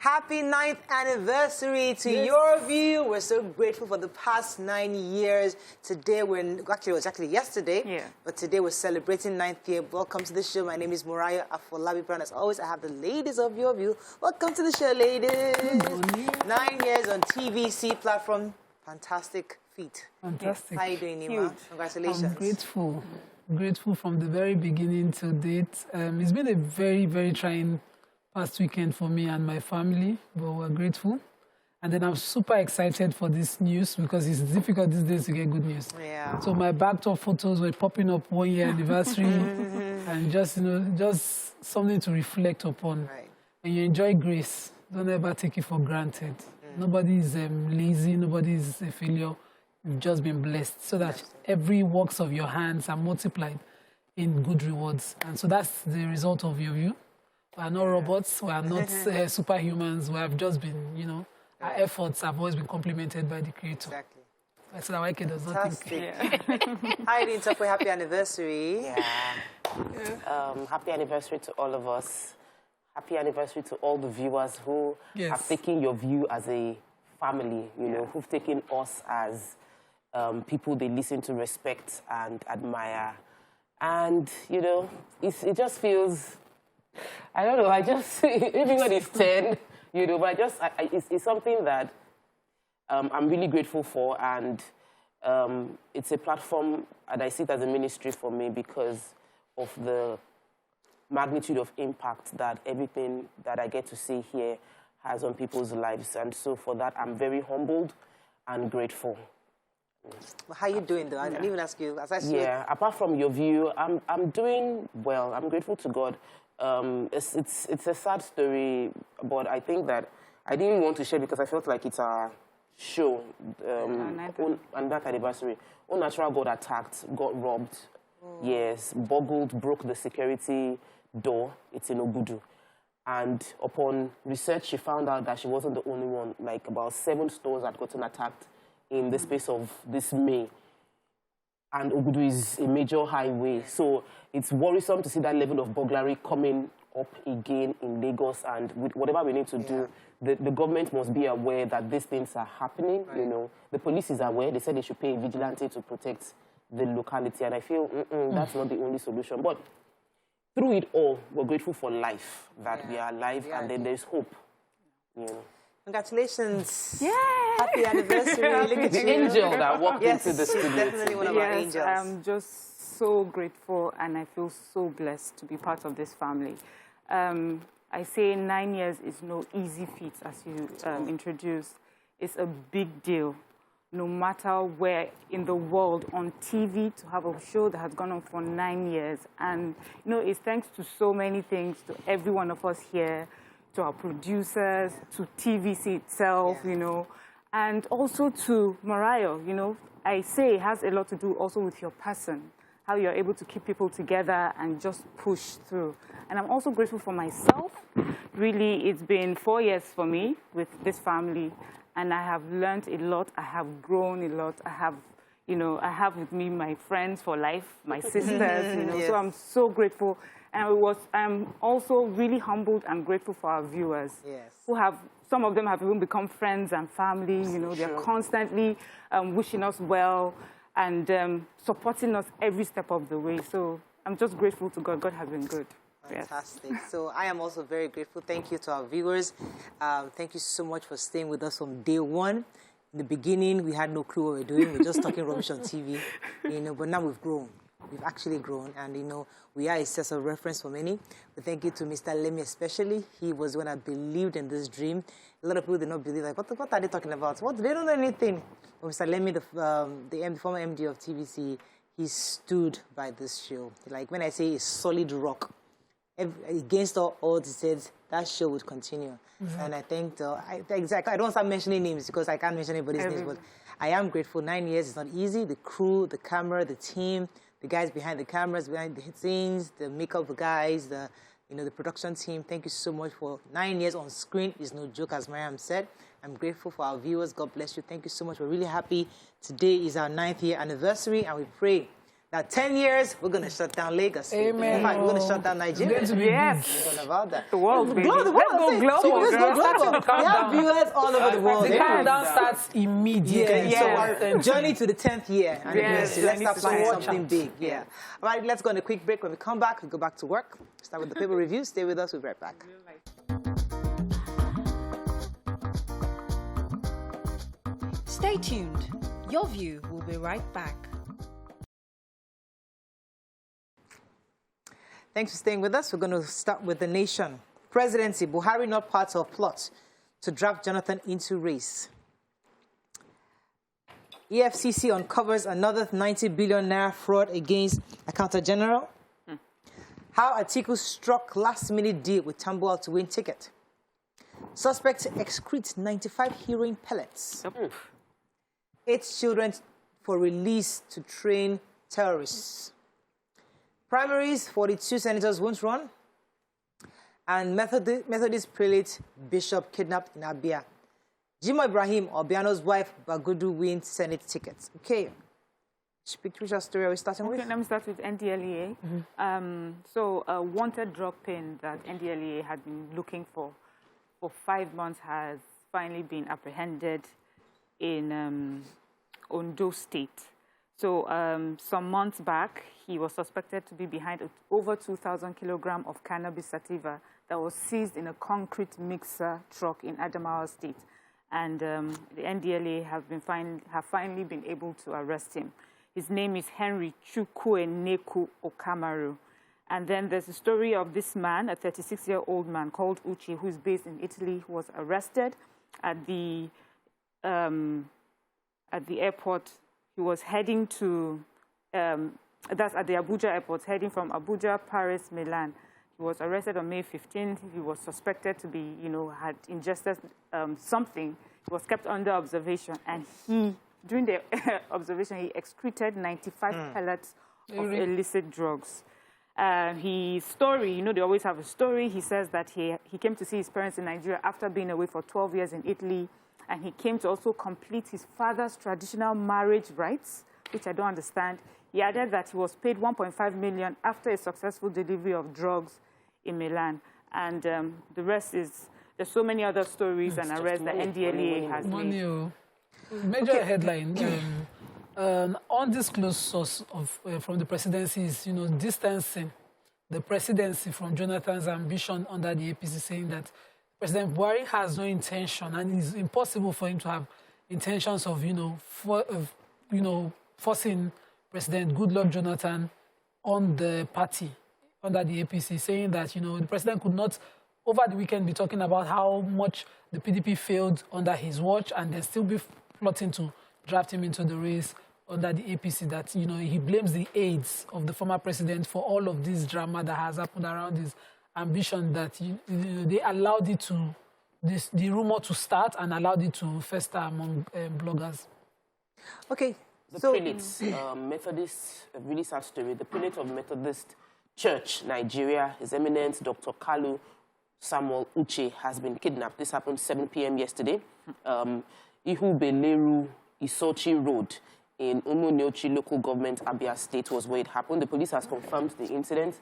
Happy 9th anniversary to YourView. We're so grateful for the past 9 years. Today, actually, it was actually yesterday, but today we're celebrating 9th year. Welcome to the show. My name is Mariah Afolabi Brown. As always, I have the ladies of YourView. Welcome to the show, ladies. 9 years on TVC platform. Fantastic feat. Fantastic. How are you doing, Nima? Congratulations. I'm grateful. Grateful from the very beginning to date. It's been a very, very trying past weekend for me and my family, but we're grateful. And then I'm super excited for this news because it's difficult these days to get good news. Yeah. So my backdrop photos were popping up 1 year anniversary and just, just something to reflect upon. Right. And you enjoy grace. Don't ever take it for granted. Nobody is lazy. Nobody is a failure. You've just been blessed so that every works of your hands are multiplied in good rewards. And so that's the result of YourView. We are not robots. We are not superhumans. We have just been, our efforts have always been complemented by the Creator. Exactly. So that Waike does not think. Hi, Dean Tokwe. Happy anniversary. Happy anniversary to all of us. Happy anniversary to all the viewers who have taken YourView as a family, who've taken us as people they listen to, respect and admire. And, it just feels... I don't know, everyone is 10, but it's something that I'm really grateful for, and it's a platform, and I see it as a ministry for me because of the magnitude of impact that everything that I get to see here has on people's lives. And so for that, I'm very humbled and grateful. How are you doing, though? I didn't even ask you. Apart from YourView, I'm doing well. I'm grateful to God. It's a sad story, but I think that I didn't want to share because I felt like it's our show, and that anniversary. Unnatural got attacked, got robbed, boggled, broke the security door. It's in Ogudu. And upon research, she found out that she wasn't the only one. Like about 7 stores had gotten attacked in the space of this May. And Ogudu is a major highway. So it's worrisome to see that level of burglary coming up again in Lagos. And with whatever we need to do, the government must be aware that these things are happening. Right. The police is aware. They said they should pay a vigilante to protect the locality. And I feel that's not the only solution. But through it all, we're grateful for life, that we are alive, and then there's hope. Congratulations. Yeah. Happy anniversary. Look at the angel that walked into the studio. Definitely one of our angels. I'm just so grateful and I feel so blessed to be part of this family. I say 9 years is no easy feat, as you introduced. It's a big deal, no matter where in the world, on TV, to have a show that has gone on for 9 years. And, it's thanks to so many things, to every one of us here, to our producers, to TVC itself, and also to Mariah, I say it has a lot to do also with your person, how you're able to keep people together and just push through. And I'm also grateful for myself. Really, it's been 4 years for me with this family, and I have learned a lot. I have grown a lot. I have with me my friends for life, my sisters, so I'm so grateful. And I'm also really humbled and grateful for our viewers who some of them have even become friends and family. They're constantly wishing us well and supporting us every step of the way. So I'm just grateful to God. God has been good. Fantastic. So I am also very grateful. Thank you to our viewers. Thank you so much for staying with us from day one. In the beginning, we had no clue what we were doing. We were just talking rubbish on TV, but now we've grown. We've actually grown, and we are a source of reference for many. But thank you to Mr. Lemmy especially. He was the one that believed in this dream. A lot of people did not believe, like, what are they talking about? What? They don't know anything. But Mr. Lemmy, the former MD of TVC, he stood by this show. Like, when I say a solid rock, against all odds, he said that show would continue. And I think, I don't want to start mentioning names because I can't mention anybody's names, but I am grateful. 9 years is not easy. The crew, the camera, the team, the guys behind the cameras, behind the scenes, the makeup guys, the production team. Thank you so much for 9 years on screen. It's no joke, as Mariam said. I'm grateful for our viewers. God bless you. Thank you so much. We're really happy. Today is our 9th year anniversary, and we pray Now, 10 years, we're going to shut down Lagos. Amen. In fact, we're going to shut down Nigeria. It's going to be Yes. What about that? The world, baby. The world, Let's go global. So let's go Starting global. to calm We have down. viewers all over the world. The countdown starts immediately. Yeah. So Yes. our journey to the 10th year. Yes. Let's start planning Watch something out. big. Yeah. All right, let's go on a quick break. When we come back, we go back to work. Start with the paper review. Stay with us. We'll be right back. Stay tuned. Your View will be right back. Thanks for staying with us. We're going to start with the nation. Presidency, Buhari not part of plot to draft Jonathan into race. EFCC uncovers another 90 billion naira fraud against Accountant General. How Atiku struck last-minute deal with Tambuwal to win ticket. Suspect excretes 95 heroin pellets. 8 children for release to train terrorists. Primaries, 42 senators won't run. And Methodist prelate bishop kidnapped in Abia. Jimo Ibrahim, Obiano's wife, Bagudu wins Senate tickets. Okay. Which story are we starting with? Okay, let me start with NDLEA. So a wanted drug pin that NDLEA had been looking for 5 months has finally been apprehended in Ondo State. So some months back, he was suspected to be behind over 2,000 kilograms of cannabis sativa that was seized in a concrete mixer truck in Adamawa State. And the NDLEA have finally been able to arrest him. His name is Henry Chukwueneku Okamaru. And then there's a story of this man, a 36-year-old man called Uchi, who is based in Italy, who was arrested at the airport. He was heading to, that's at the Abuja airport, heading from Abuja, Paris, Milan. He was arrested on May 15th. He was suspected to be, had ingested something. He was kept under observation. And during the observation, he excreted 95 pellets of illicit drugs. His story, they always have a story. He says that he came to see his parents in Nigeria after being away for 12 years in Italy. And he came to also complete his father's traditional marriage rites, which I don't understand. He added that he was paid 1.5 million after a successful delivery of drugs in Milan. And the rest is, there's so many other stories and arrests that NDLEA has made. Major headline, undisclosed source from the presidency is, distancing the presidency from Jonathan's ambition under the APC, saying that President Buhari has no intention, and it's impossible for him to have intentions of, forcing President Goodluck Jonathan on the party under the APC, saying that, the president could not, over the weekend, be talking about how much the PDP failed under his watch, and then still be plotting to draft him into the race under the APC, that, he blames the aides of the former president for all of this drama that has happened around his ambition, that they allowed it to, the rumor to start and allowed it to fester among bloggers. Okay. The prelates, Methodist, a really sad story. The prelate of Methodist Church, Nigeria, His Eminence Dr. Kalu Samuel Uche, has been kidnapped. This happened 7 p.m. yesterday. Ihubeleru Isochi Road in Umuniochi local government, Abia State, was where it happened. The police has confirmed the incident,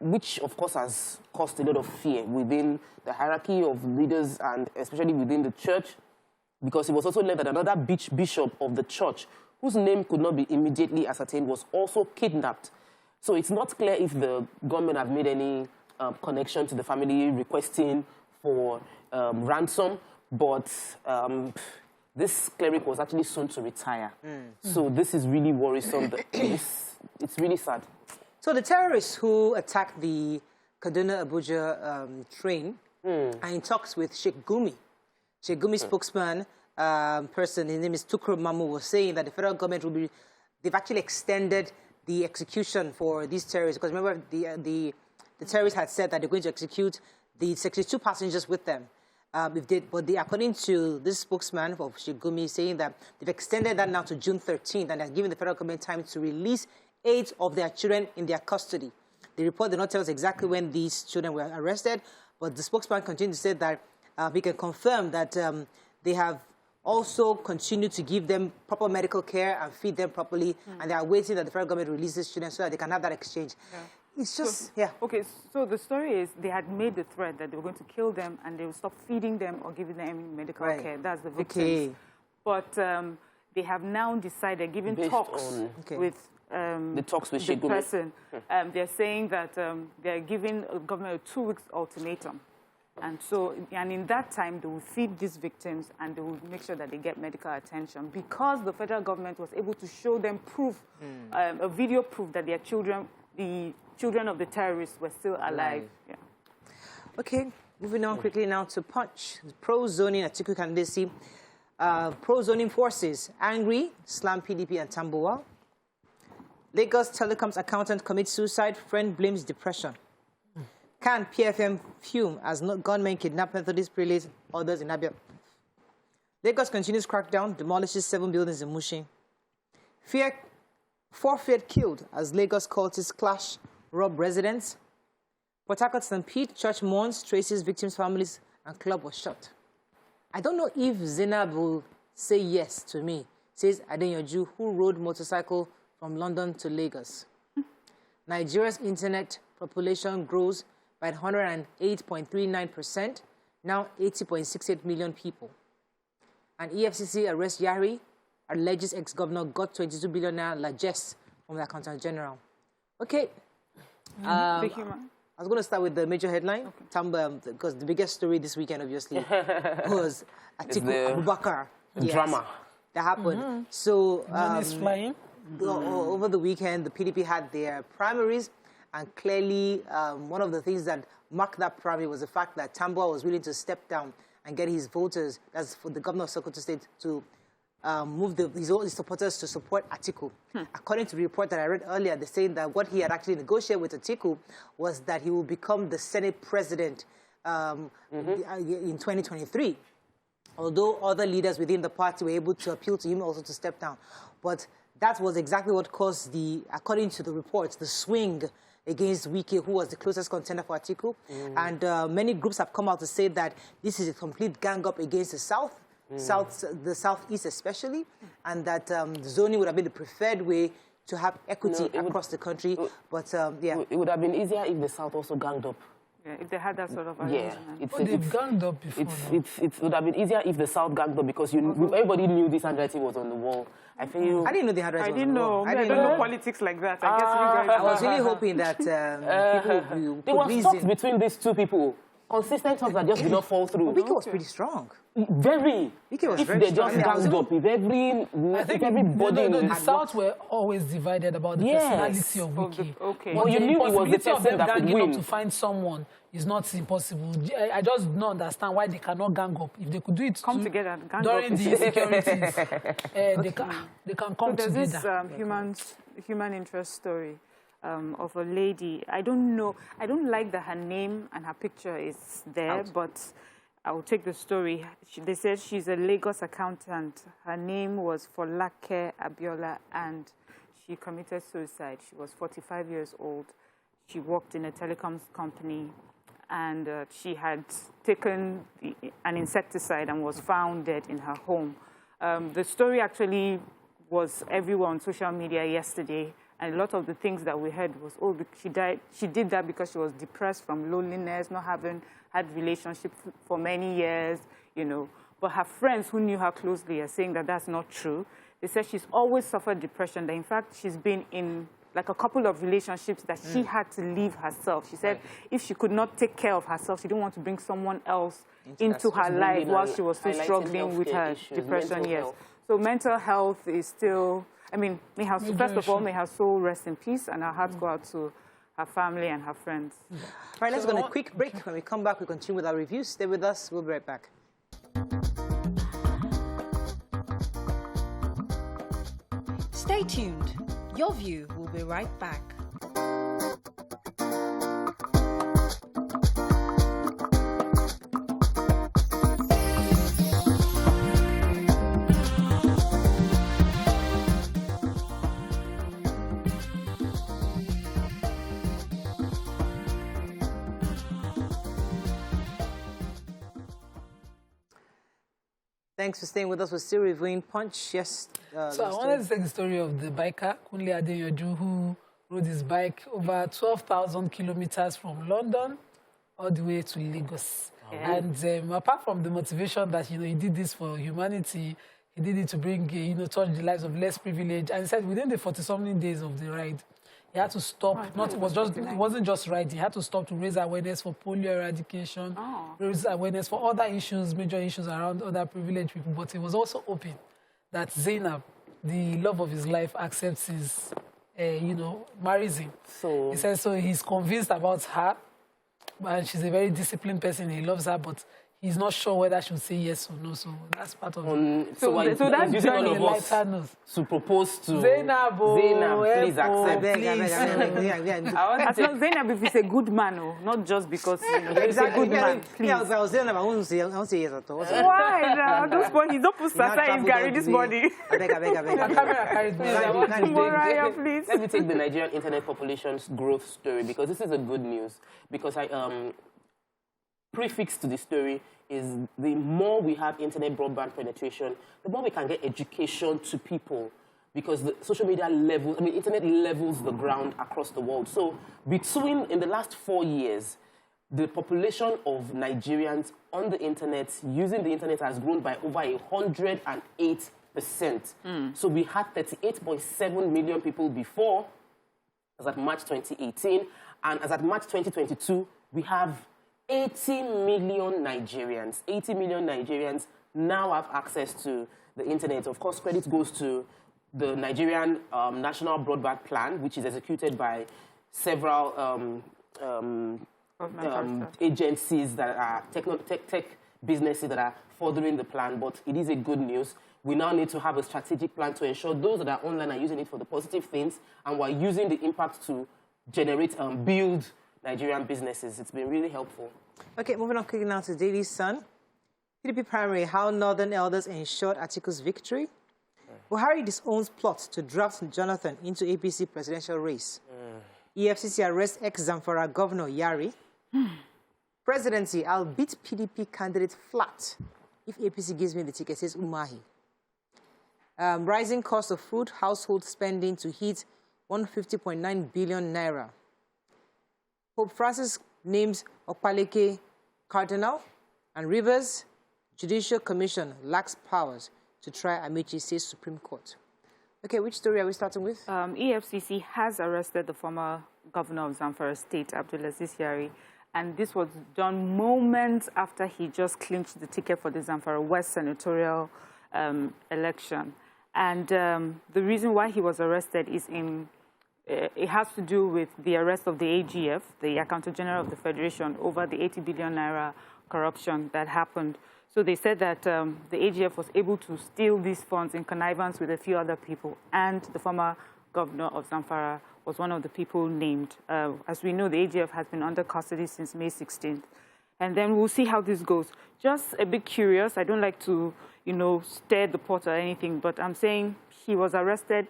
which, of course, has caused a lot of fear within the hierarchy of leaders and especially within the church, because it was also learned that another bishop of the church, whose name could not be immediately ascertained, was also kidnapped. So it's not clear if the government have made any connection to the family requesting for ransom, but this cleric was actually soon to retire. So this is really worrisome. It's really sad. So the terrorists who attacked the Kaduna-Abuja train are in talks with Sheikh Gumi. Sheikh Gumi's spokesman, his name is Tukur Mamu, was saying that the federal government they've actually extended the execution for these terrorists, because remember the terrorists had said that they're going to execute the 62 passengers with them. According to this spokesman of Sheikh Gumi, saying that they've extended that now to June 13th, and they're giving the federal government time to release 8 of their children in their custody. The report did not tell us exactly when these children were arrested, but the spokesman continued to say that we can confirm that they have also continue to give them proper medical care and feed them properly, and they are waiting that the federal government releases students so that they can have that exchange. It's just, Okay, so the story is they had made the threat that they were going to kill them and they would stop feeding them or giving them any medical care. That's the victims. Okay. But they have now decided, given talks with the talks with the person, they're saying that they're giving the government a 2-week ultimatum. And so, and in that time, they will feed these victims and they will make sure that they get medical attention because the federal government was able to show them proof, a video proof that their children, the children of the terrorists were still alive. Yeah. Okay, moving on quickly now to Punch. Pro-zoning Atiku candidacy. Pro-zoning forces angry, slam PDP and Tambuwal. Lagos telecoms accountant commits suicide, friend blames depression. Can PFM fume as gunmen kidnap Methodist prelates, others in Abia. Lagos continues crackdown, demolishes 7 buildings in Mushin. 4 feared killed as Lagos cultists clash, rob residents. Port Harcourt stampede, church mourns, traces victims' families, and club was shut. I don't know if Zainab will say yes to me. Says Adeyanju, who rode motorcycle from London to Lagos. Nigeria's internet population grows by 108.39%, now 80.68 million people. And EFCC arrests Yari, alleges ex-governor got 22 billion naira largesse from the Accountant General. Okay. I was going to start with the major headline, because the biggest story this weekend, obviously, was Atiku Abubakar. Drama. That happened. So, Money's flying. Over the weekend, the PDP had their primaries, and clearly one of the things that marked that primary was the fact that Tambuwal was willing to step down and get his voters, that's for the governor of Sokoto State, to move his supporters to support Atiku. According to the report that I read earlier, they say that what he had actually negotiated with Atiku was that he will become the Senate president in 2023. Although other leaders within the party were able to appeal to him also to step down. But that was exactly what caused according to the reports, the swing against Wike, who was the closest contender for Atiku. And many groups have come out to say that this is a complete gang-up against the South, the Southeast especially, and that zoning would have been the preferred way to have equity across the country. But, It would have been easier if the South also ganged up. Yeah, if they had that sort of arrangement. They've ganged up before. It would have been easier if the South ganged up because everybody knew this handwriting was on the wall. I didn't know the handwriting was on the wall. I don't know politics like that. I guess you guys. I was really hoping that people would there was talks between these two people. Consistent talks that just did not fall through. Wike was pretty strong. Very. Wike was if very they strong. just ganged up, if everybody... the South were always divided about the personality of Wike. Well, you knew it was the person that could win. To find someone is not impossible. I just don't understand why they cannot gang up. If they could do it together, gang during up. the insecurities, they can come there's together. This human interest story of a lady. I don't like that her name and her picture is there, but I will take the story. They said she's a Lagos accountant. Her name was Folake Abiola, and she committed suicide. She was 45 years old. She worked in a telecoms company, and she had taken an insecticide and was found dead in her home. The story actually was everywhere on social media yesterday, and a lot of the things that we heard was, she died. She did that because she was depressed from loneliness, not having had relationships for many years, But her friends who knew her closely are saying that that's not true. They said she's always suffered depression, that in fact she's been in like a couple of relationships that she had to leave herself. She said if she could not take care of herself, she didn't want to bring someone else into her life while she was still struggling with her depression. So mental health is still, first of all, may her soul rest in peace, and our hearts go out to her family and her friends. All right, let's go on a quick break. When we come back, we continue with our review. Stay with us. We'll be right back. Stay tuned. Your View will be right back. Thanks for staying with us. We're still reviewing Punch. Yes. So I wanted to take the story of the biker, Kunle Adeyanju, who rode his bike over 12,000 kilometers from London all the way to Lagos. Yeah. And apart from the motivation that, he did this for humanity, he did it to bring, touch the lives of less privileged. And he said within the 40-something days of the ride, he had to stop. It wasn't just riding. He had to stop to raise awareness for polio eradication, raise awareness for other issues, major issues around other privileged people. But he was also open that Zainab, the love of his life, accepts his, marries him. So he says so he's convinced about her, and she's a very disciplined person. He loves her, but he's not sure whether she'll say yes or no. So that's part of it. So that's using all of us to propose to Zainab, please accept. As long as Zainab, if he's a good man, not just because he's a good man, please. Yeah, if I was Zainab, I won't say yes at all. Why? At this point, he's not supposed to carry this body. I beg. Please. Let me take the Nigerian internet population's growth story, because this is a good news. Because prefix to the story is the more we have internet broadband penetration, the more we can get education to people, because the social media levels, internet levels the ground across the world. So in the last 4 years, the population of Nigerians on the internet, using the internet, has grown by over 108%. So we had 38.7 million people before, as at March 2018, and as at March 2022, we have 80 million Nigerians. 80 million Nigerians now have access to the internet. Of course, credit goes to the Nigerian National Broadband Plan, which is executed by several agencies that are tech businesses that are furthering the plan. But it is a good news. We now need to have a strategic plan to ensure those that are online are using it for the positive things, and we're using the impact to generate and build Nigerian businesses. It's been really helpful. Okay, moving on quickly now to Daily Sun. PDP primary, how Northern elders ensured Atiku's victory. Buhari disowns plot to draft Jonathan into APC presidential race. EFCC arrests ex-Zamfara Governor Yari. Presidency, I'll beat PDP candidate flat if APC gives me the ticket, says Umahi. Rising cost of food, household spending to hit 150.9 billion naira. Pope Francis names Okpaleke Cardinal, and Rivers Judicial Commission lacks powers to try Amici, says Supreme Court. Okay, which story are we starting with? EFCC has arrested the former governor of Zamfara State, Abdulaziz Yari, and this was done moments after he just clinched the ticket for the Zamfara West senatorial election. And the reason why he was arrested is it has to do with the arrest of the AGF, the Accountant General of the Federation, over the 80 billion naira corruption that happened. So they said that the AGF was able to steal these funds in connivance with a few other people, and the former governor of Zamfara was one of the people named. As we know, the AGF has been under custody since May 16th. And then we'll see how this goes. Just a bit curious. I don't like to, stir the pot or anything, but I'm saying he was arrested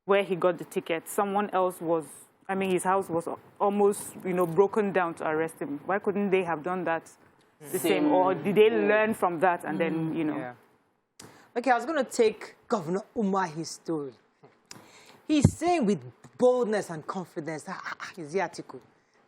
where he got the ticket. Someone else was, his house was almost, broken down to arrest him. Why couldn't they have done that the same? Or did they learn from that and then, Yeah. Okay, I was going to take Governor Umahi's story. He's saying with boldness and confidence, is the article,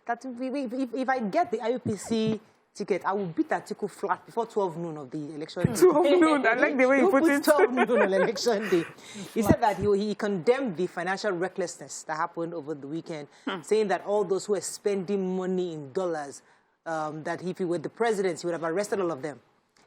that if I get the IUPC ticket, I will beat Atiku flat before 12 noon of the election day. 12 noon, I like the way you put it. 12 noon on election day. He said that he condemned the financial recklessness that happened over the weekend, saying that all those who were spending money in dollars, that if he were the president, he would have arrested all of them,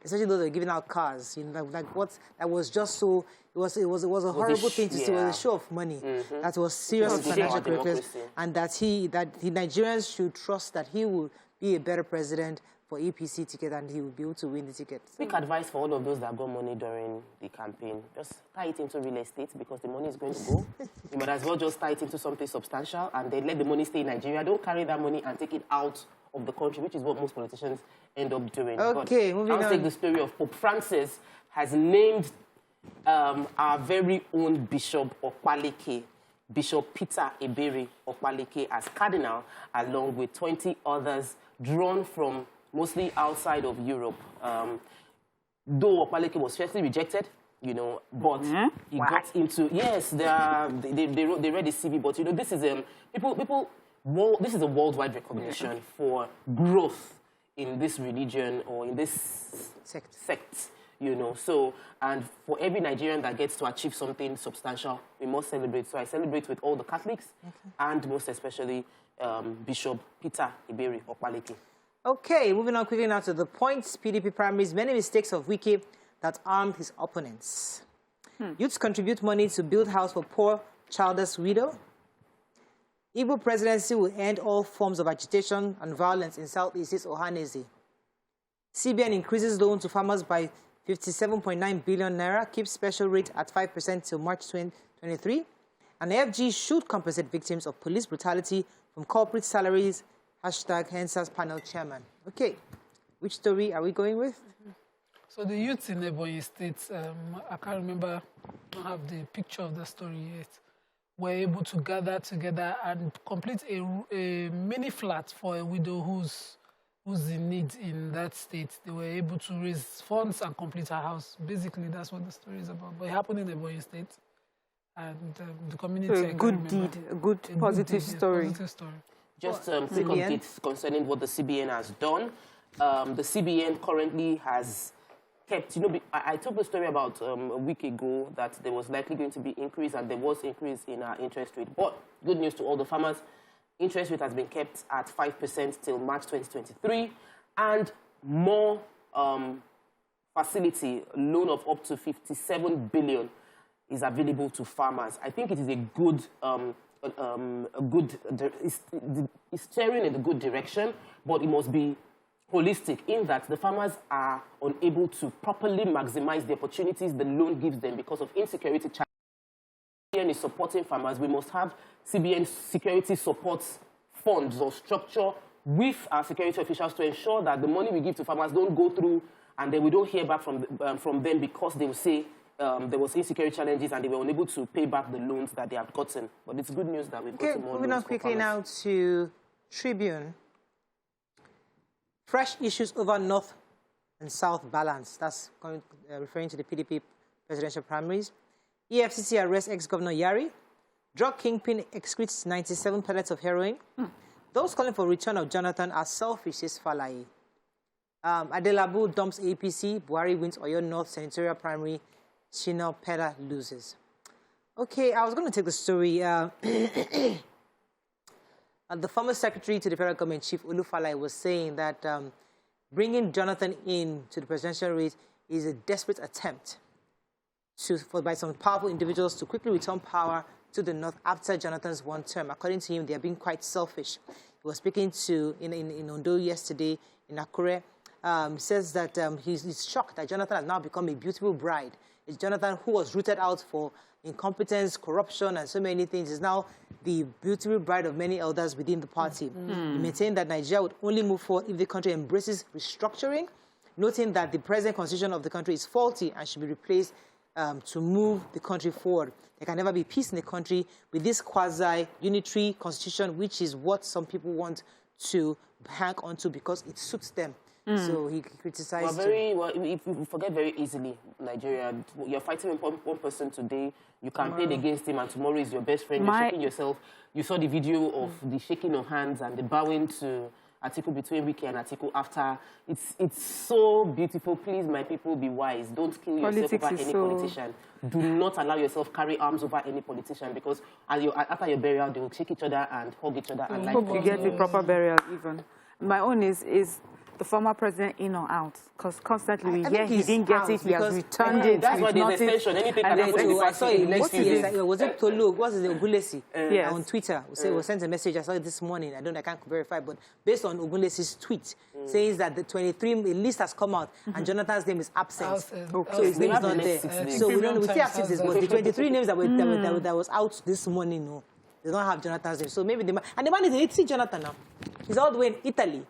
especially those that were giving out cars. That was just so. It was a horrible thing to see. It was a show of money. That was serious financial recklessness, and that the Nigerians should trust that he will be a better president for EPC ticket, and he will be able to win the ticket. Quick advice for all of those that got money during the campaign: just tie it into real estate, because the money is going to go. You might as well just tie it into something substantial and then let the money stay in Nigeria. Don't carry that money and take it out of the country, which is what most politicians end up doing. Okay, moving on. I'll take the story of Pope Francis has named our very own Bishop Okpaleke, Bishop Peter Ebere Okpaleke, as cardinal, along with 20 others drawn from mostly outside of Europe. though Opaleke was firstly rejected, you know, but he got into, yes, they read the CV, but, you know, this is, this is a worldwide recognition for growth in this religion or in this sect, you know. So, and for every Nigerian that gets to achieve something substantial, we must celebrate. So I celebrate with all the Catholics and most especially Bishop Peter Iberi Opaleke. Okay, moving on quickly now to the points. PDP primaries, many mistakes of Wike that armed his opponents. Youths contribute money to build house for poor, childless widow. Igbo presidency will end all forms of agitation and violence in Southeast Ohanese. CBN increases loan to farmers by 57.9 billion naira, keeps special rate at 5% till March 2023. And FG should compensate victims of police brutality from corporate salaries. Hashtag Hensa's panel chairman. Okay, which story are we going with? So the youths in Ebonyi State, I can't remember, I don't have the picture of the story yet, were able to gather together and complete a mini flat for a widow who's in need in that state. They were able to raise funds and complete her house. Basically, that's what the story is about. But it happened in Ebonyi State. And the community... So a good deed, a good positive story. Positive story. Just quick updates concerning what the CBN has done. The CBN currently has kept, you know, I told the story about a week ago that there was likely going to be increase, and there was increase in our interest rate. But good news to all the farmers, interest rate has been kept at 5% till March 2023, and more facility, loan of up to 57 billion is available to farmers. I think it is a good, it's steering in the good direction, but it must be holistic in that the farmers are unable to properly maximize the opportunities the loan gives them because of insecurity challenges. CBN is supporting farmers. We must have CBN security support funds or structure with our security officials to ensure that the money we give to farmers don't go through and then we don't hear back from them because they will say there was insecurity challenges and they were unable to pay back the loans that they have gotten. But it's good news that we've gotten more loans. Moving on quickly now to Tribune. Fresh issues over North and South balance. That's referring to the PDP presidential primaries. EFCC arrests ex-governor Yari. Drug kingpin excretes 97 pellets of heroin. Those calling for return of Jonathan are selfish, says Falaye. Adelabu dumps APC. Buhari wins Oyo North senatorial primary. Shina Peda loses. Okay, I was going to take the story. The former secretary to the federal government, Chief Olufalaye, was saying that bringing Jonathan in to the presidential race is a desperate attempt by some powerful individuals to quickly return power to the North after Jonathan's one term. According to him, they are being quite selfish. He was speaking in Ondo yesterday in Akure. He says that he's shocked that Jonathan has now become a beautiful bride. It's Jonathan who was rooted out for incompetence, corruption, and so many things, is now the beautiful bride of many elders within the party. He maintained that Nigeria would only move forward if the country embraces restructuring, noting that the present constitution of the country is faulty and should be replaced to move the country forward. There can never be peace in the country with this quasi-unitary constitution, which is what some people want to hang onto because it suits them. So he criticized... If you forget very easily, Nigeria, you're fighting with one person today, you campaign against him, and tomorrow is your best friend, you're shaking yourself. You saw the video of the shaking of hands and the bowing to Atiku between Wike and Atiku after. It's so beautiful. Please, my people, be wise. Don't kill yourself over any politician. Do not allow yourself carry arms over any politician because after your burial, they will shake each other and hug each other. And hope you get the proper burial even. My own is the former president in or out? Because constantly we hear he didn't get it, he has returned it. That's why there's extension. Anything can happen in the I saw it next year. Was it Tolu? What is it? Ogulesi? Yes. On Twitter. We sent a message. I saw it this morning. I can't verify, but based on Ogulesi's tweet, says that the 23 list has come out and Jonathan's name is absent. So his name is not there. So we still have 6 days, but the 23 names that was out this morning, no, they don't have Jonathan's name. So maybe and the man is 80 Jonathan now. He's all the way in Italy.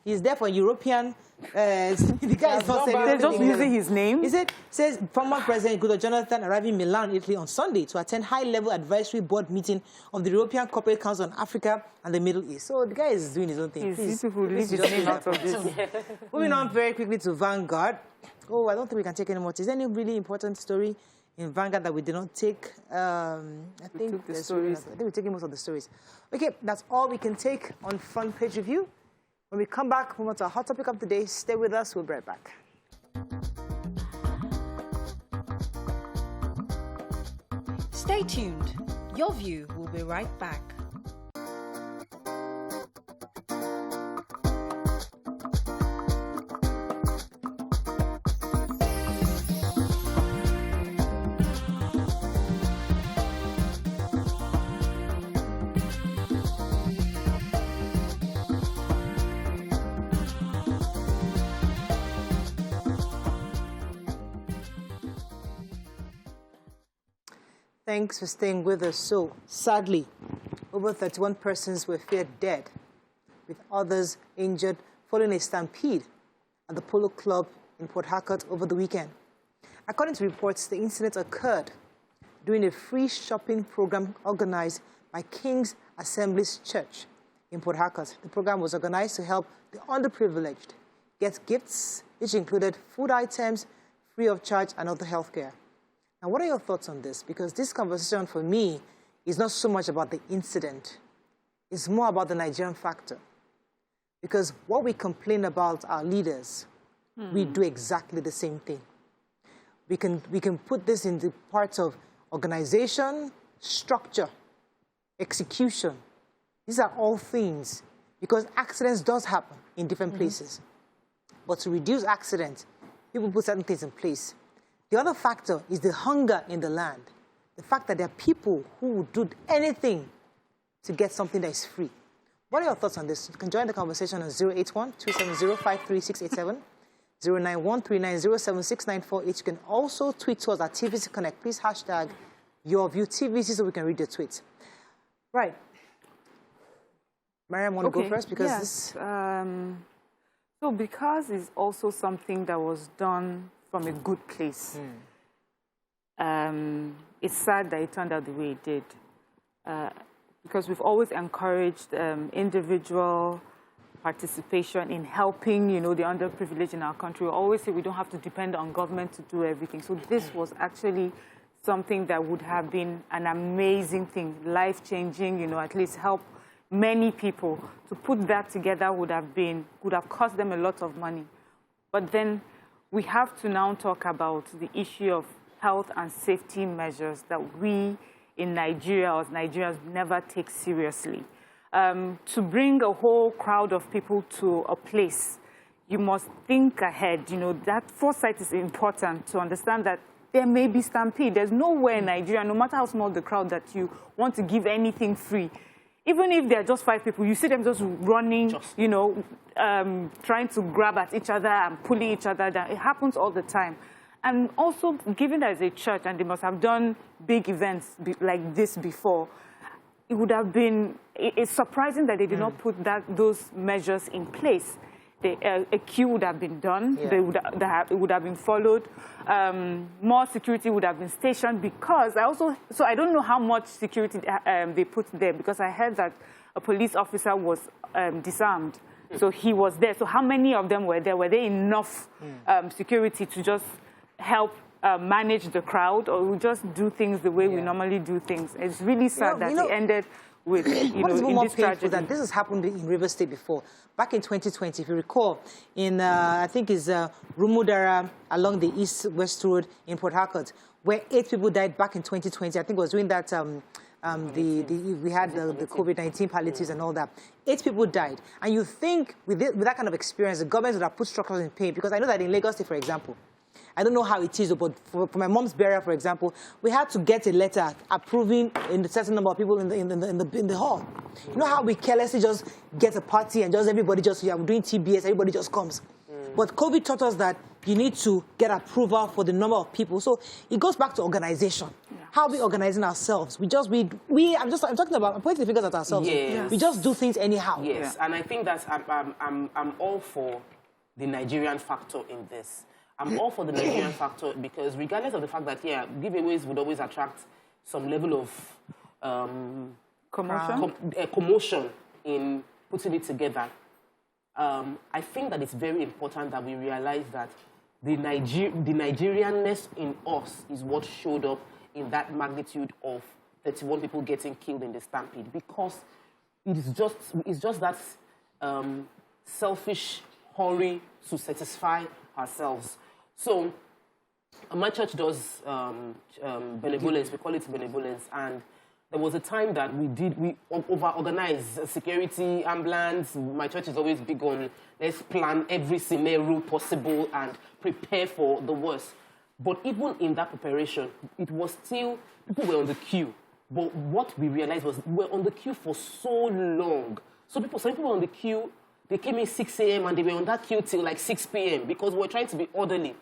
He's there for European. The guy is not saying They're just using his name. He says former President Goodluck Jonathan arriving in Milan, Italy on Sunday to attend high-level advisory board meeting of the European Corporate Council on Africa and the Middle East. So the guy is doing his own thing. He's beautiful. Leave his name out of this. Moving on very quickly to Vanguard. Oh, I don't think we can take any more. Is there any really important story in Vanguard that we did not take? I think we're taking most of the stories. Okay, that's all we can take on front page review. When we come back, we want our hot topic of the day. Stay with us. We'll be right back. Stay tuned. Your View will be right back. Thanks for staying with us. So, sadly, over 31 persons were feared dead, with others injured following a stampede at the Polo Club in Port Harcourt over the weekend. According to reports, the incident occurred during a free shopping program organized by King's Assemblies Church in Port Harcourt. The program was organized to help the underprivileged get gifts, which included food items, free of charge, and other health care. Now, what are your thoughts on this? Because this conversation for me is not so much about the incident. It's more about the Nigerian factor. Because what we complain about our leaders, we do exactly the same thing. We can put this in the parts of organization, structure, execution. These are all things. Because accidents does happen in different places. But to reduce accidents, people put certain things in place. The other factor is the hunger in the land. The fact that there are people who would do anything to get something that is free. What are your thoughts on this? You can join the conversation on 081-270-53687, 091-390-7694. You can also tweet to us at TVC Connect. Please hashtag YourView TVC so we can read your tweets. Right. Mariam, want to go first? Because this... So because it's also something that was done from a good place. It's sad that it turned out the way it did. Because we've always encouraged individual participation in helping, the underprivileged in our country. We always say we don't have to depend on government to do everything. So this was actually something that would have been an amazing thing, life-changing, at least help many people. To put that together would have cost them a lot of money. But then we have to now talk about the issue of health and safety measures that we in Nigeria, as Nigerians, never take seriously. To bring a whole crowd of people to a place, you must think ahead. That foresight is important to understand that there may be stampede. There's nowhere in Nigeria, no matter how small the crowd, that you want to give anything free. Even if there are just 5 people, you see them just running, trying to grab at each other and pulling each other down. It happens all the time. And also, given that it's a church and they must have done big events like this before, it would have been, it's surprising that they did not put those measures in place. A queue would have been done, it would have been followed, more security would have been stationed, because so I don't know how much security they put there, because I heard that a police officer was disarmed, so he was there. So how many of them were there? Were there enough security to just help manage the crowd, or we just do things the way we normally do things? It's really sad that it ended with, what is in more this painful tragedy. that this has happened in Rivers State before. Back in 2020, if you recall, in, I think it's Rumudara along the east-west road in Port Harcourt, where 8 people died back in 2020. I think it was during that, we had the COVID-19 palliatives and all that. 8 people died. And you think with that kind of experience, the government would have put structures in place, because I know that in Lagos State, for example, I don't know how it is, but for my mom's burial, for example, we had to get a letter approving a certain number of people in the hall. You know how we carelessly just get a party and just everybody just, I'm doing TBS, everybody just comes. But COVID taught us that you need to get approval for the number of people. So it goes back to organization. How are we organizing ourselves? I'm pointing the fingers at ourselves. Yes. We just do things anyhow. Yes, and I think that I'm all for the Nigerian factor in this. I'm all for the Nigerian factor because regardless of the fact that, yeah, giveaways would always attract some level of commotion in putting it together. I think that it's very important that we realize that the Nigerianness in us is what showed up in that magnitude of 31 people getting killed in the stampede, because it's just that selfish hurry to satisfy ourselves. So my church does benevolence. We call it benevolence, and there was a time that we over-organized security, ambulance. My church is always big on let's plan every scenario possible and prepare for the worst. But even in that preparation, it was still, people were on the queue. But what we realized was we were on the queue for so long. Some people were on the queue, they came in 6 a.m. and they were on that queue till like 6 p.m. because we were trying to be orderly.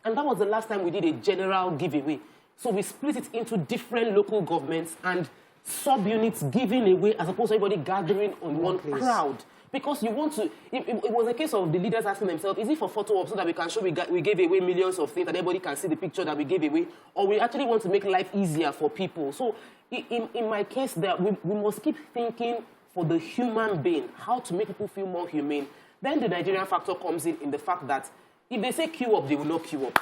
And that was the last time we did a general giveaway. So we split it into different local governments and sub-units giving away as opposed to everybody gathering on one crowd. Because you want to, it was a case of the leaders asking themselves, is it for photo op so that we can show we gave away millions of things and everybody can see the picture that we gave away, or we actually want to make life easier for people? So in my case, we must keep thinking for the human being, how to make people feel more humane. Then the Nigerian factor comes in the fact that if they say queue up, they will not queue up.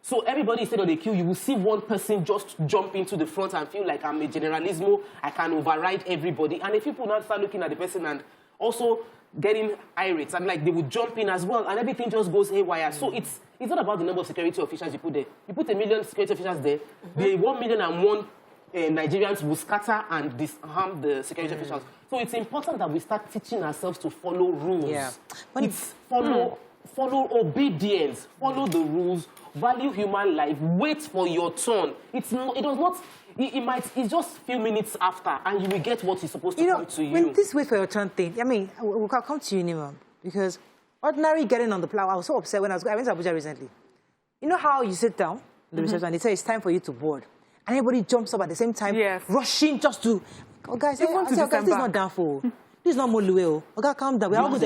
So everybody instead of the queue, you will see one person just jump into the front and feel like I'm a generalismo, I can override everybody. And if people now start looking at the person and also getting irate, and like they would jump in as well, and everything just goes haywire. So it's not about the number of security officials you put there. You put 1 million security officials there, the 1,000,001 Nigerians will scatter and disarm the security officials. So it's important that we start teaching ourselves to follow rules. Yeah. It's follow obedience, follow the rules, value human life, wait for your turn. It's just a few minutes after, and you will get what is supposed to come to you. When this wait for your turn thing, I mean, we'll come to you, Nima, because ordinary getting on the plow, I was so upset when I went to Abuja recently. You know how you sit down in the reception and they say it's time for you to board, and everybody jumps up at the same time, rushing just to, guys, this is not down for. This is not Molueo. Okay, calm down. We're all going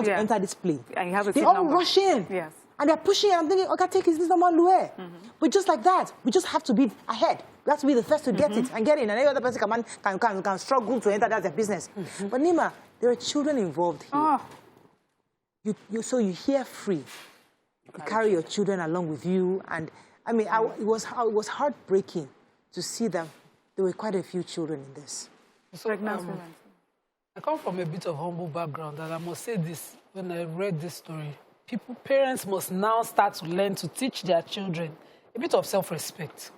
to enter this plane. And you have a they all rush in. Yes. And they're pushing, and I'm thinking, okay, take it, this is not Molueo. But just like that, we just have to be ahead. We have to be the first to get it and get in. And every other person can struggle to enter. That's their business. But Nima, there are children involved here. So you hear free. You carry your children along with you. And I mean, it was heartbreaking to see them. There were quite a few children in this. So, I come from a bit of humble background, and I must say this, when I read this story, parents must now start to learn to teach their children a bit of self-respect.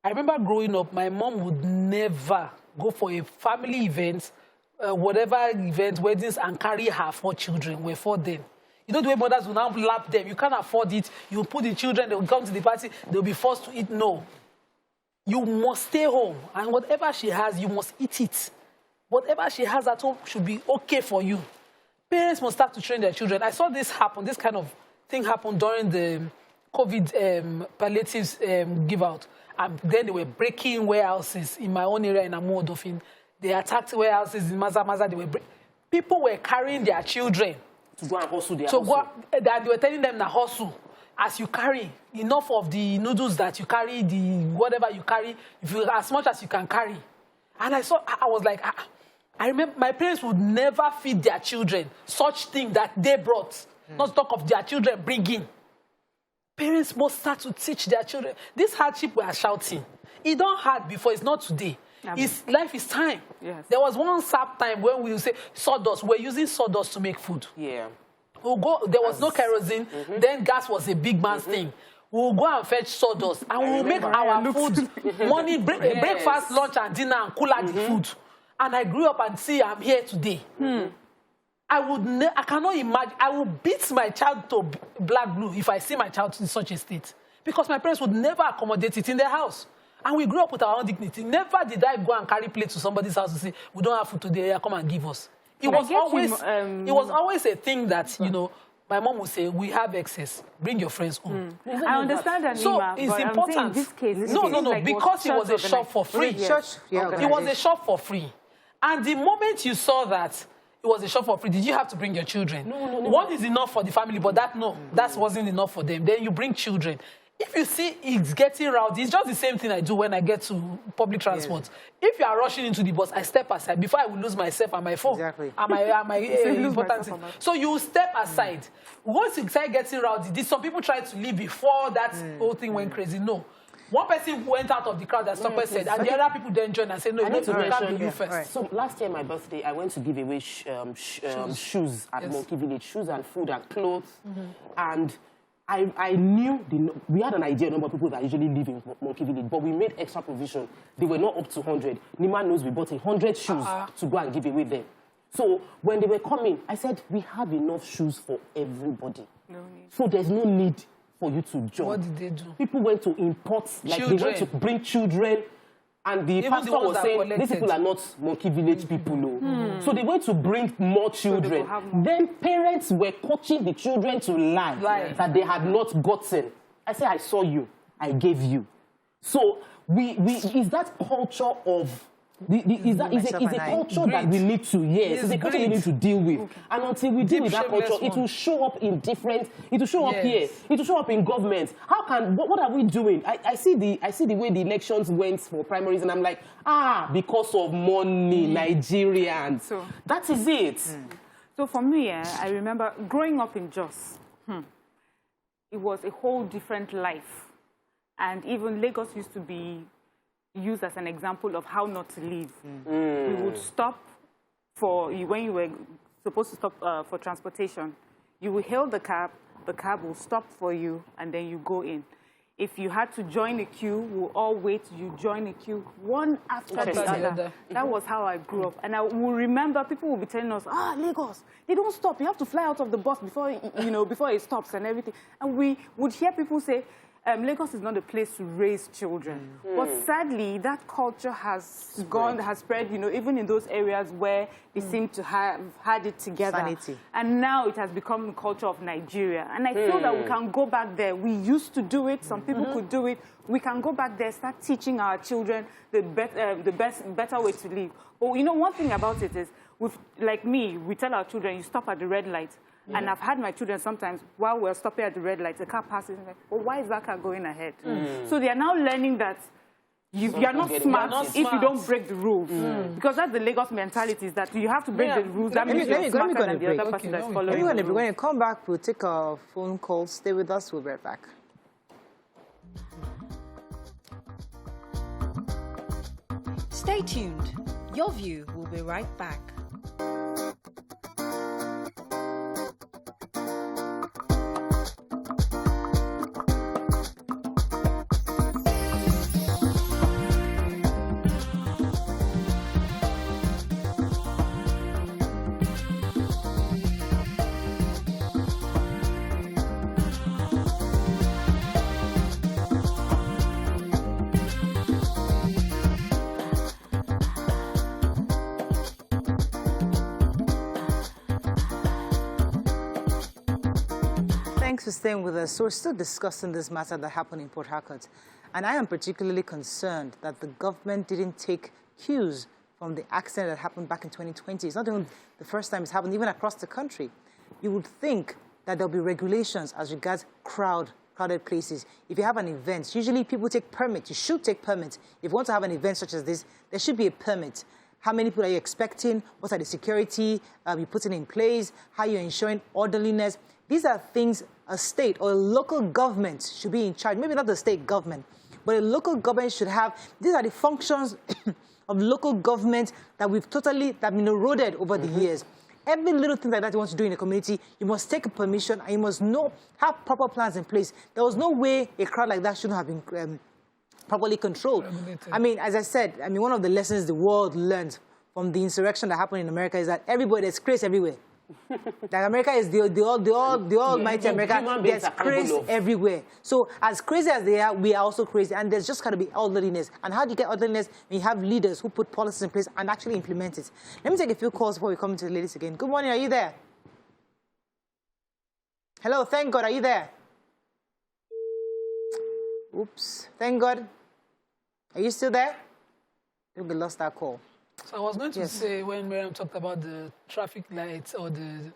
I remember growing up, my mom would never go for a family event, whatever event, weddings, and carry her 4 children. We're 4 then. You know the way mothers will now lap them. You can't afford it. You put the children, they will come to the party, they'll be forced to eat. No. You must stay home, and whatever she has, you must eat it. Whatever she has at home should be okay for you. Parents must start to train their children. I saw this happen, this kind of thing happen during the COVID palliatives give out. And then they were breaking warehouses in my own area in Amodofin. They attacked warehouses in Maza. People were carrying their children to go and hustle their and they were telling them to hustle. As you carry, enough of the noodles that you carry, whatever you carry, as much as you can carry. And I was like, I remember my parents would never feed their children such thing that they brought, not to talk of their children bringing. Parents must start to teach their children. This hardship we are shouting, it don't hard before, it's not today. Life is time. Yes. There was one sap time when we would say sawdust. We're using sawdust to make food. Yeah. There was no kerosene. Then gas was a big man's thing. We'll go and fetch sawdust and we'll make our food morning, breakfast, lunch, and dinner, and cool out the food. And I grew up and see I'm here today. I cannot imagine. I will beat my child to black blue if I see my child in such a state. Because my parents would never accommodate it in their house. And we grew up with our own dignity. Never did I go and carry plates to somebody's house and say, we don't have food today, come and give us. It was always a thing that, my mom will say, we have excess. Bring your friends home. I understand that, So Nima, it's but important. I'm saying in this case, No, because it was a shop for free. It was a shop for free. And the moment you saw that it was a shop for free, did you have to bring your children? No. One is enough for the family, but that wasn't enough for them. Then you bring children. If you see it's getting rowdy, it's just the same thing I do when I get to public transport. Yes. If you are rushing into the bus, I step aside before I will lose myself and my phone. Exactly. And my important thing. So you step aside. Once you start getting rowdy, some people tried to leave before that whole thing went crazy. No. One person went out of the crowd, as Tokwe said, and the other people then joined and said, no, you need to mention you first. Right. So last year, my birthday, I went to give away shoes at Monkey Village, shoes and food and clothes. And I knew, we had an idea of the number of people that usually live in Monkey Village, but we made extra provision. They were not up to 100. Nima knows we bought 100 shoes to go and give away them. So when they were coming, I said, we have enough shoes for everybody. No need. So there's no need for you to join. What did they do? People went to import, like children. They went to bring children. And the pastor was saying, these people are not Monkey Village people. No. So they went to bring more children. So then parents were coaching the children to lie that they had not gotten. I said, I saw you. I gave you. So is that culture of... Is a culture that we need to, it's a culture we need to deal with. Okay. And until we deal with that culture, it will show up in different, it will show up here, it will show up in government. How can, what are we doing? I see the way the elections went for primaries and I'm like, because of money, Nigerians. So that is it. So for me, I remember growing up in Jos, it was a whole different life. And even Lagos used to be used as an example of how not to live. We would stop when you were supposed to stop for transportation. You will hail the cab will stop for you, and then you go in. If you had to join a queue, we'll all wait, you join a queue, one after the other. That was how I grew up. And I will remember people will be telling us, Lagos, they don't stop. You have to fly out of the bus before it stops and everything. And we would hear people say, Lagos is not a place to raise children. But sadly, that culture has spread, even in those areas where they seem to have had it together. Sanity. And now it has become the culture of Nigeria. And I feel that we can go back there. We used to do it. Some people could do it. We can go back there, start teaching our children the better way to live. But one thing about it is, like me, we tell our children, you stop at the red light. And I've had my children sometimes, while we're stopping at the red light, the car passes, and like, why is that car going ahead? So they are now learning that you are not smart if you don't break the rules. Because that's the Lagos mentality, is that you have to break the rules. That means you're smarter than the other person that's following the rules. When you come back, we'll take a phone call. Stay with us. We'll be right back. Stay tuned. Your View will be right back. Thanks for staying with us. So we're still discussing this matter that happened in Port Harcourt. And I am particularly concerned that the government didn't take cues from the accident that happened back in 2020. It's not even the first time it's happened, even across the country. You would think that there'll be regulations as regards crowded places. If you have an event, usually people take permits. You should take permits. If you want to have an event such as this, there should be a permit. How many people are you expecting? What are the security you're putting in place? How you're ensuring orderliness? These are things a state or a local government should be in charge. Maybe not the state government, but a local government should have. These are the functions of local government that we've been eroded over the years. Every little thing like that you want to do in a community, you must take a permission and you must have proper plans in place. There was no way a crowd like that shouldn't have been properly controlled. I mean, as I said, one of the lessons the world learned from the insurrection that happened in America is that there's craze everywhere. Like America is the almighty America. There's craze everywhere. So as crazy as they are, we are also crazy. And there's just got to be orderliness. And how do you get orderliness? When you have leaders who put policies in place and actually implement it. Let me take a few calls before we come to the ladies again. Good morning. Are you there? Hello, thank God. Are you there? Oops. Thank God. Are you still there? I think we lost that call. So I was going to say, when Miriam talked about the traffic lights or the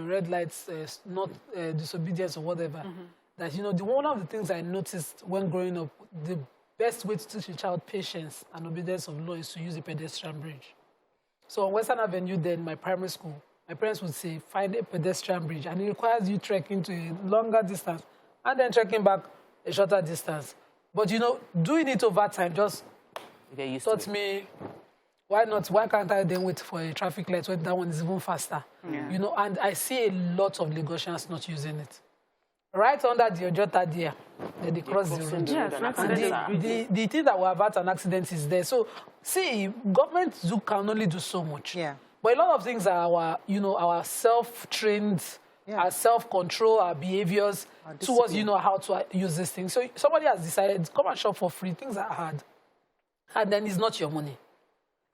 red lights, not disobedience or whatever, that, one of the things I noticed when growing up, the best way to teach a child patience and obedience of law is to use a pedestrian bridge. So on Western Avenue, then, my primary school, my parents would say, find a pedestrian bridge, and it requires you trekking to a longer distance and then trekking back a shorter distance. But, doing it over time just taught me, why not? Why can't I then wait for a traffic light when that one is even faster? Yeah. And I see a lot of Lagosians not using it. Right under the Ojota there, they cross the road. Yes, the thing that will avert an accident is there. So, see, government can only do so much. Yeah. But a lot of things are our self-trained, our self-control, our behaviors towards, how to use this thing. So somebody has decided, come and shop for free, things are hard. And then it's not your money.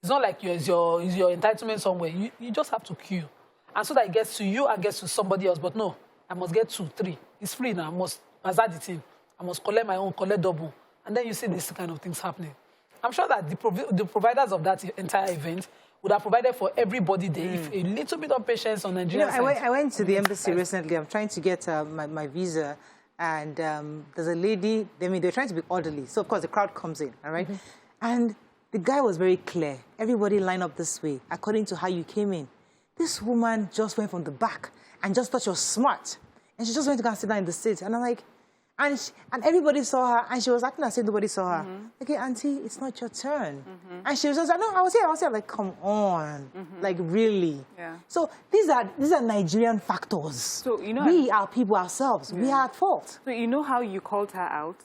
It's not like it's your entitlement somewhere. You just have to queue. And so that it gets to you and gets to somebody else. But no, I must get 2, 3. It's free now. I must hazard the team. I must collect my own, collect double. And then you see these kind of things happening. I'm sure that the providers of that entire event would have provided for everybody there if a little bit of patience on Nigeria. I went to the embassy recently. I'm trying to get my visa. And there's a lady, they're trying to be orderly. So, of course, the crowd comes in, all right? And the guy was very clear. Everybody line up this way, according to how you came in. This woman just went from the back and just thought she was smart. And she just went to go and sit down in the seat. And I'm like, and everybody saw her, and she was acting as if nobody saw her. Okay, auntie, it's not your turn. And she was just like, no, I was here. Like, come on. Like, really? Yeah. So these are Nigerian factors. So, we are people ourselves. We are at fault. So, you know how you called her out?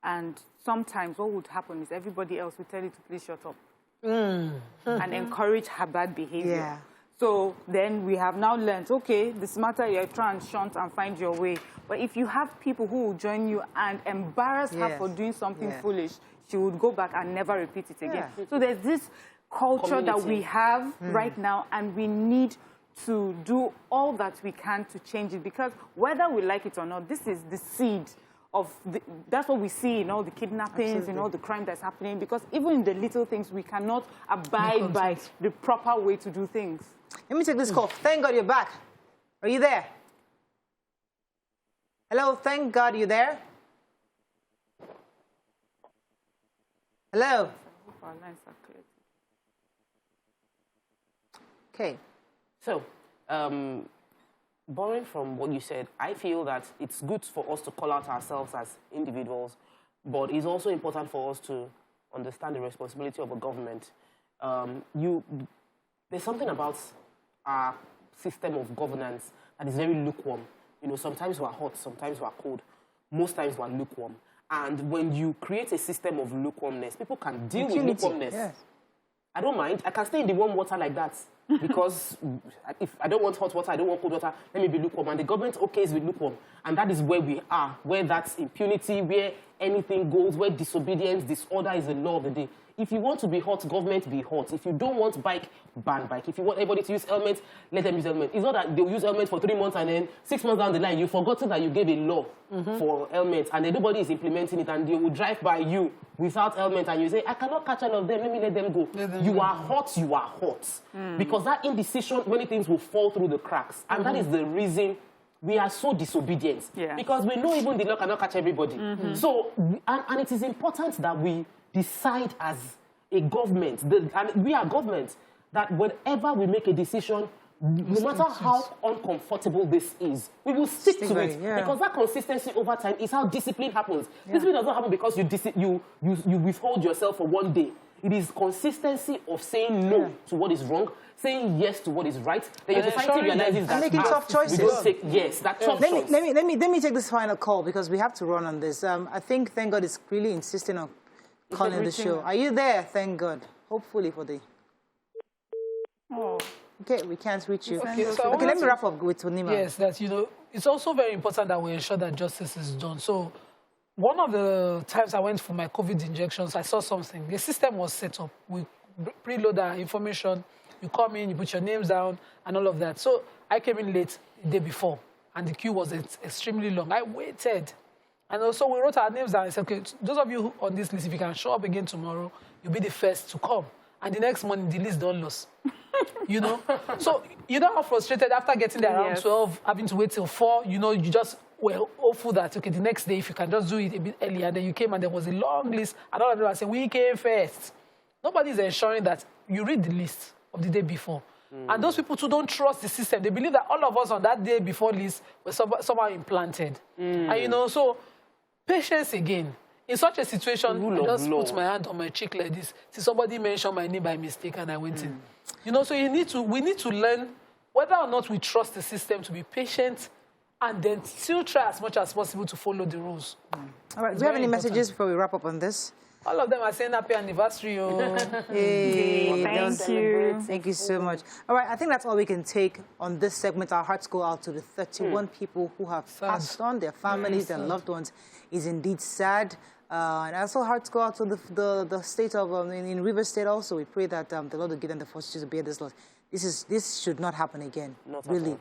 And sometimes what would happen is everybody else would tell you to please shut up. And encourage her bad behavior. Yeah. So then we have now learned, okay, this matter, you're trying to shunt and find your way. But if you have people who will join you and embarrass her for doing something foolish, she would go back and never repeat it again. So there's this culture that we have right now, and we need to do all that we can to change it, because whether we like it or not, this is the seed of that's what we see in all the kidnappings, in all the crime that's happening, because even in the little things, we cannot abide by the proper way to do things. Let me take this call. Thank God you're back. Are you there? Hello, thank God you're there. Hello. Okay. So, borrowing from what you said, I feel that it's good for us to call out ourselves as individuals, but it's also important for us to understand the responsibility of a government. There's something about our system of governance that is very lukewarm. Sometimes we're hot, sometimes we're cold. Most times we're lukewarm. And when you create a system of lukewarmness, people can deal with lukewarmness. Yes. I don't mind. I can stay in the warm water like that. Because if I don't want hot water, I don't want cold water, let me be lukewarm. And the government okays with lukewarm. And that is where we are, where that's impunity, where anything goes, where disobedience, disorder is the law of the day. If you want to be hot, government be hot. If you don't want bike, ban bike. If you want everybody to use helmets, let them use helmets. It's not that they'll use helmets for 3 months and then 6 months down the line, you've forgotten that you gave a law for helmets and then nobody is implementing it, and they will drive by you without helmet and you say, I cannot catch all of them, let me let them go. You are hot. Because that indecision, many things will fall through the cracks. And that is the reason we are so disobedient. Yeah. Because we know even the law cannot catch everybody. So, and it is important that we decide as a government, and we are government, that whenever we make a decision, no matter how uncomfortable this is, we will stick to it. Yeah. Because that consistency over time is how discipline happens. Yeah. Discipline does not happen because you withhold yourself for one day. It is consistency of saying no to what is wrong, saying yes to what is right. Then your society realizes that and making tough choices. We don't take that tough choice. Let me take this final call because we have to run on this. I think Thank God is really insisting on calling the show. Are you there? Thank God. Hopefully for the. Oh. Okay, we can't reach you. Okay, let me wrap up with Tonima. Yes, that it's also very important that we ensure that justice is done. So, one of the times I went for my COVID injections, I saw something. The system was set up. We preload our information. You come in, you put your names down, and all of that. So I came in late the day before, and the queue was extremely long. I waited. And also we wrote our names down. I said, okay, those of you on this list, if you can show up again tomorrow, you'll be the first to come. And the next morning, the list don't lose. You know? So you know how frustrated after getting there around 12, having to wait till 4, you know, you just were hopeful that, okay, the next day, if you can just do it a bit earlier, and then you came and there was a long list, and all of them are saying, we came first. Nobody's ensuring that you read the list of the day before. And those people too don't trust the system. They believe that all of us on that day before list were somehow implanted. And, you know, so patience again. In such a situation, I just put my hand on my cheek like this. See, somebody mentioned my name by mistake and I went in. You know, so we need to learn whether or not we trust the system, to be patient and then still try as much as possible to follow the rules. All right, do you have any messages before we wrap up on this? All of them are saying happy anniversary. Hey, thank you. Thank you so much. All right, I think that's all we can take on this segment. Our hearts go out to the 31 people who have passed on, their families, their loved ones. Is indeed sad. And also hearts go out to the state of, in River State also. We pray that the Lord will give them the fortitude to bear this loss. This should not happen again. Not really.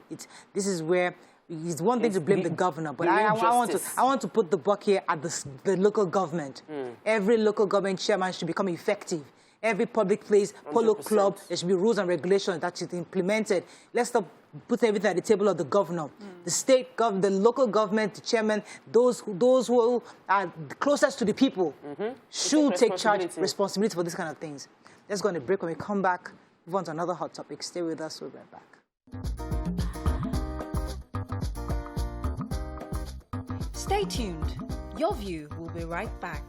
This is where it's one thing to blame the governor, but I want to put the buck here at the local government. Every local government chairman should become effective. Every public place, polo 100%. Club, there should be rules and regulations that should be implemented. Let's stop putting everything at the table of the governor. The state government, the local government, the chairman, those who are closest to the people should take responsibility for these kind of things. Let's go on a break. When we come back, move on to another hot topic. Stay with us. We'll be right back. Stay tuned. Your View will be right back.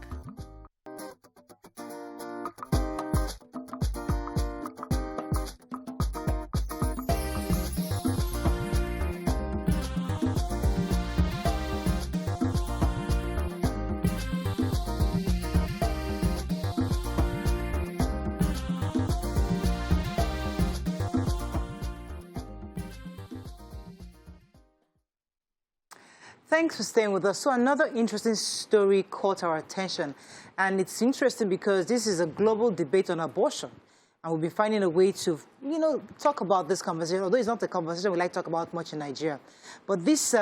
Thanks for staying with us. So another interesting story caught our attention. And it's interesting because this is a global debate on abortion. And we'll be finding a way to, talk about this conversation, although it's not a conversation we like to talk about much in Nigeria. But this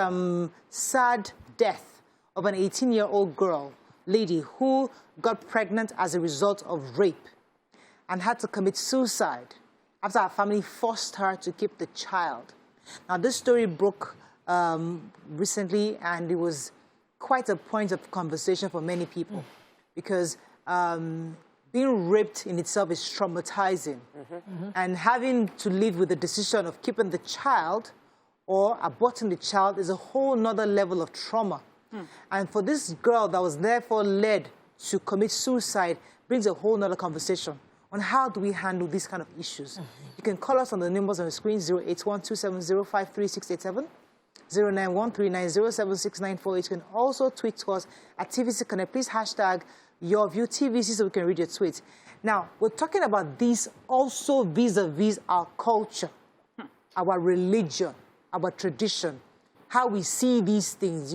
sad death of an 18-year-old lady who got pregnant as a result of rape and had to commit suicide after her family forced her to keep the child. Now, this story broke recently, and it was quite a point of conversation for many people because being raped in itself is traumatizing. And having to live with the decision of keeping the child or aborting the child is a whole nother level of trauma. And for this girl that was therefore led to commit suicide brings a whole nother conversation on how do we handle these kind of issues. You can call us on the numbers on the screen, 081-270-53687. 091-390-76948. You can also tweet to us at TVC Connect. Please hashtag YourView TVC so we can read your tweets. Now, we're talking about these also vis-a-vis our culture, our religion, our tradition, how we see these things.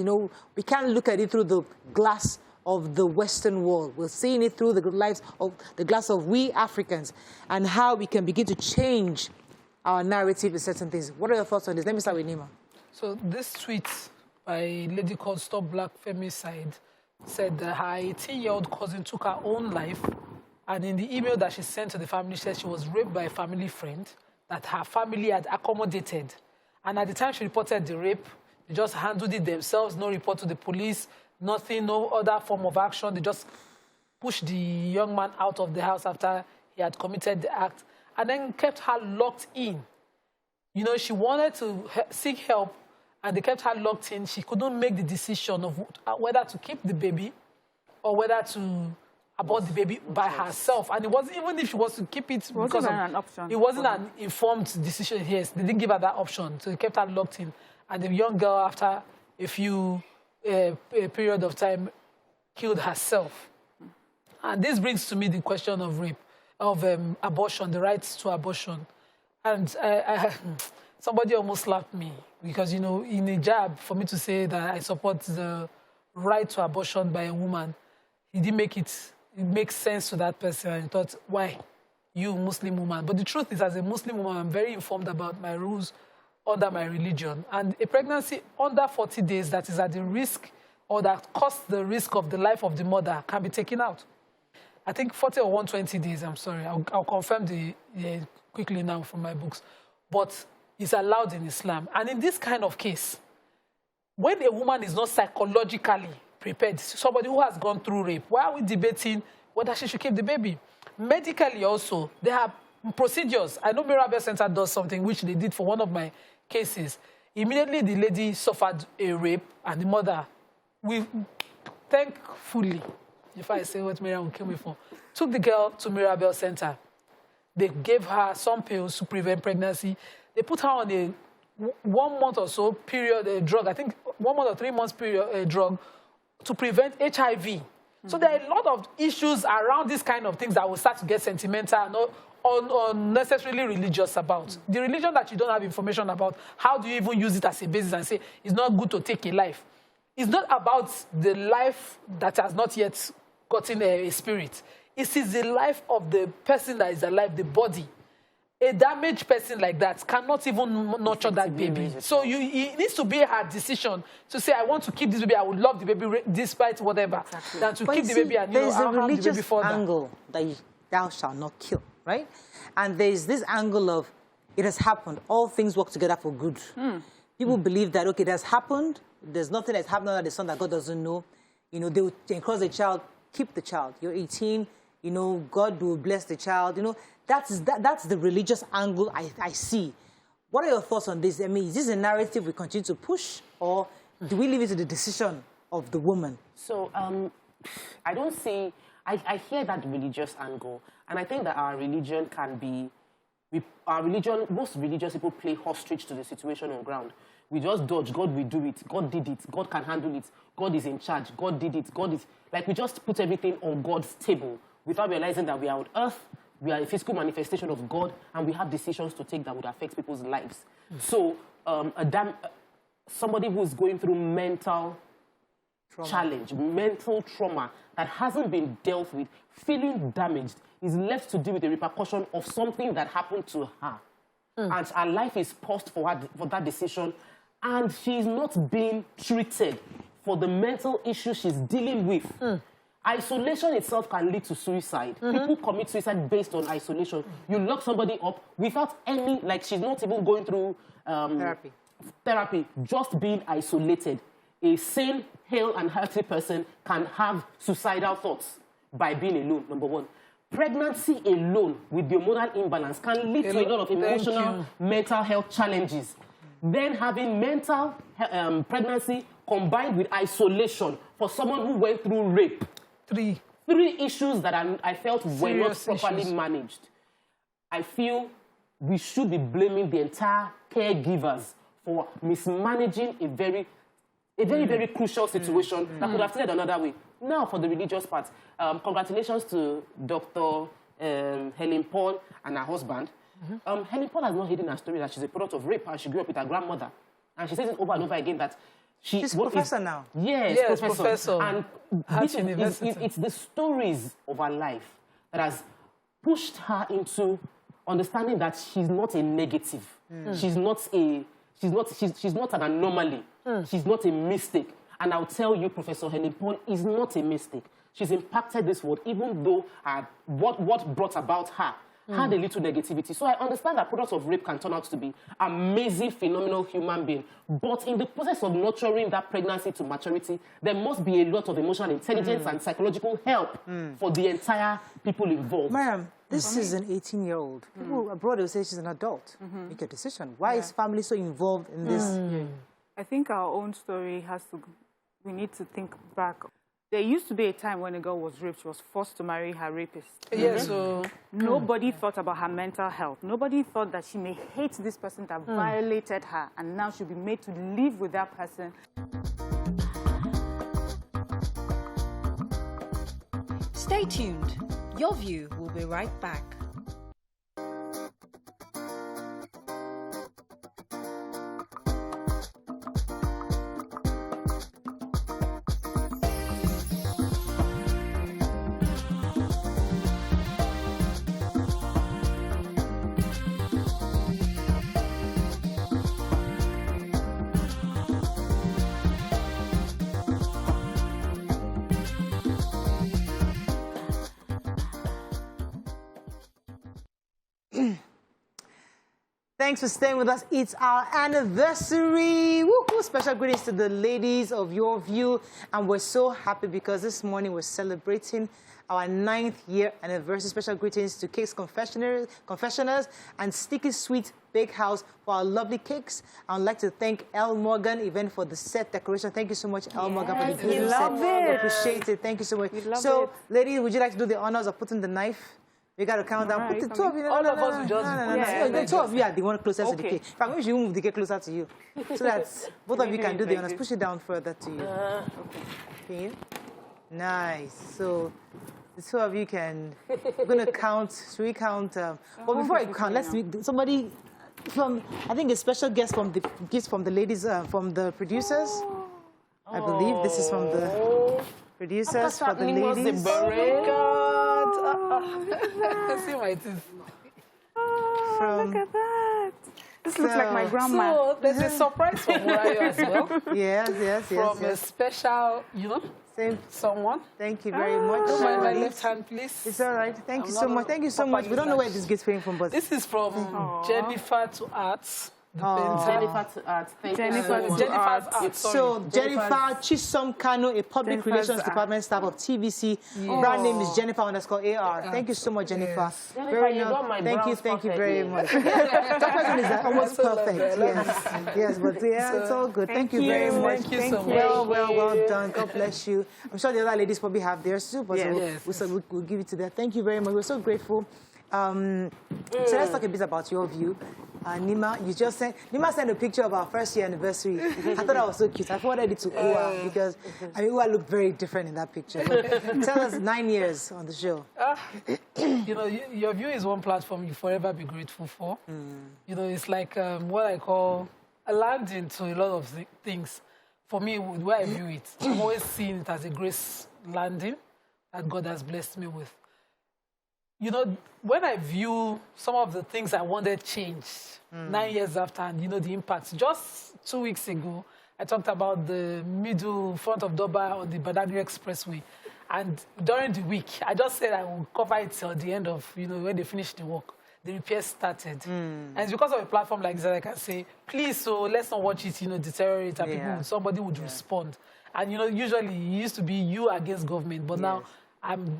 We can't look at it through the glass of the Western world. We're seeing it through the glass of we Africans and how we can begin to change our narrative in certain things. What are your thoughts on this? Let me start with Nima. So this tweet by a lady called Stop Black Femicide said that her 18-year-old cousin took her own life, and in the email that she sent to the family, she said she was raped by a family friend that her family had accommodated. And at the time she reported the rape, they just handled it themselves, no report to the police, nothing, no other form of action. They just pushed the young man out of the house after he had committed the act, and then kept her locked in. She wanted to seek help, and they kept her locked in. She couldn't make the decision of whether to keep the baby or whether to abort the baby by herself. And it wasn't, even if she was to keep it, because an option. It wasn't an informed decision. Yes, they didn't give her that option, so they kept her locked in. And the young girl, after a few a period of time, killed herself. And this brings to me the question of rape, of abortion, the rights to abortion. And somebody almost slapped me because, in a jab, for me to say that I support the right to abortion by a woman, it didn't make it make sense to that person. And I thought, why? You, Muslim woman. But the truth is, as a Muslim woman, I'm very informed about my rules under my religion. And a pregnancy under 40 days that is at the risk or that costs the risk of the life of the mother can be taken out. I think 40 or 120 days, I'm sorry. I'll confirm quickly now from my books. But it's allowed in Islam. And in this kind of case, when a woman is not psychologically prepared, somebody who has gone through rape, why are we debating whether she should keep the baby? Medically also, there are procedures. I know Mirabel Center does something which they did for one of my cases. Immediately the lady suffered a rape and the mother, we thankfully, if I say what Miriam came for, took the girl to Mirabel Center. They gave her some pills to prevent pregnancy. They put her on a 1 month or so period, a drug, I think 1 month or 3 months period, a drug to prevent HIV. So there are a lot of issues around these kind of things that will start to get sentimental and unnecessarily religious about. The religion that you don't have information about, how do you even use it as a basis and say it's not good to take a life? It's not about the life that has not yet gotten a spirit. It is the life of the person that is alive, the body. A damaged person like that cannot even nurture that baby. So it needs to be her decision to say, I want to keep this baby, I would love the baby despite whatever, than to keep the baby and there's a harm the baby religious further. angle that thou shalt not kill, right? And there's this angle of, it has happened, all things work together for good. People believe that, okay, it has happened, there's nothing that's happened under the sun that God doesn't know. You know, they will encourage the child, keep the child. You're 18, you know, God will bless the child, you know. That's the religious angle I see. What are your thoughts on this? I mean, is this a narrative we continue to push, or do we leave it to the decision of the woman? So I don't see, I hear that religious angle, and I think that our religion can be, most religious people play hostage to the situation on ground. We just dodge, God will do it, God did it, God can handle it, God is in charge, God did it, God is, like we just put everything on God's table without realizing that we are on earth, we are a physical manifestation of God, and we have decisions to take that would affect people's lives. So somebody who is going through mental challenge, mental trauma that hasn't been dealt with, feeling damaged, is left to deal with the repercussion of something that happened to her. And her life is paused for that decision, and she's not being treated for the mental issues she's dealing with. Isolation itself can lead to suicide. People commit suicide based on isolation. You lock somebody up without any, like she's not even going through therapy, just being isolated. A sane, hale and healthy person can have suicidal thoughts by being alone, number one. Pregnancy alone with the hormonal imbalance can lead to a lot of emotional, mental health challenges. Then having mental pregnancy combined with isolation for someone who went through rape. Three issues that I felt were not properly managed. I feel we should be blaming the entire caregivers for mismanaging a very, very crucial situation that could have started another way. Now, for the religious part, congratulations to Dr. Helen Paul and her husband. Helen Paul has not hidden her story that she's a product of rape and she grew up with her grandmother. And she says it over and over again that she's professor now. Yes, professor. And it's the stories of her life that has pushed her into understanding that she's not a negative. She's not an anomaly. She's not a mistake. And I'll tell you, Professor Helen Paul is not a mistake. She's impacted this world, even though what brought about her had a little negativity. So I understand that products of rape can turn out to be amazing, phenomenal human being. But in the process of nurturing that pregnancy to maturity, there must be a lot of emotional intelligence and psychological help for the entire people involved. Ma'am, this is an 18-year-old. People abroad will say she's an adult. Make a decision. Why is family so involved in this? I think our own story we need to think back. There used to be a time when a girl was raped, she was forced to marry her rapist. Yes, so nobody thought about her mental health. Nobody thought that she may hate this person that violated her, and now she'll be made to live with that person. Stay tuned. Your View will be right back. Thanks for staying with us. It's our anniversary. Woo-hoo. Special greetings to the ladies of YourView. And we're so happy because this morning we're celebrating our 9th year anniversary. Special greetings to Cakes Confessionals and Sticky Sweet Bakehouse for our lovely cakes. I would like to thank Elle Morgan even for the set decoration. Thank you so much, Elle Morgan, for the beautiful set. We appreciate it. Thank you so much. So, ladies, would you like to do the honors of putting the knife? You got to count down. Put the two of you. All of us will just the two of you are the one closest to the cake. In fact, maybe you move the cake closer to you, so that both of you can do the honors. Push it down further to you. Okay. Nice. So the two of you can. We're gonna count. Should we count? But before I count, let's somebody from. I think a special guest from the gifts from the ladies from the producers. I believe this is from the producers for the ladies. See my teeth. Look at that. This looks like my grandma. So there's a surprise from Murayo as well. Yes. From a special, someone. Thank you very much. Don't mind my left hand, please. It's all right. Thank you so much. Thank you so much. We don't know where this gift came from, but this is from Jennifer to Arts. Jennifer to Arts. Jennifer's Arts. So Jennifer Chisom Kano, a public relations department staff of TVC. Brand name is Jennifer_AR. Thank you so much, Jennifer. Very nice. Thank you very much. That person is almost perfect. Yes, but it's all good. Thank you very much. Thank you so much. Well done. God bless you. I'm sure the other ladies probably have theirs too, but we'll give it to them. Thank you very much. We're so grateful. So let's talk a bit about YourView. Nima, Nima sent a picture of our first year anniversary. I thought that was so cute. I forwarded it to Uwa because Uwa looked very different in that picture. Tell us 9 years on the show. YourView is one platform you forever be grateful for. It's like what I call a landing to a lot of things. For me, with where I view it, I've always seen it as a grace landing that God has blessed me with. When I view some of the things I wanted changed 9 years after, and the impacts. Just 2 weeks ago, I talked about the middle front of Doba on the Badagry Expressway. And during the week, I just said I will cover it till the end of, when they finish the work. The repairs started. And it's because of a platform like this that I can say, please, so let's not watch it, deteriorate, and somebody would respond. And, usually it used to be you against government, but now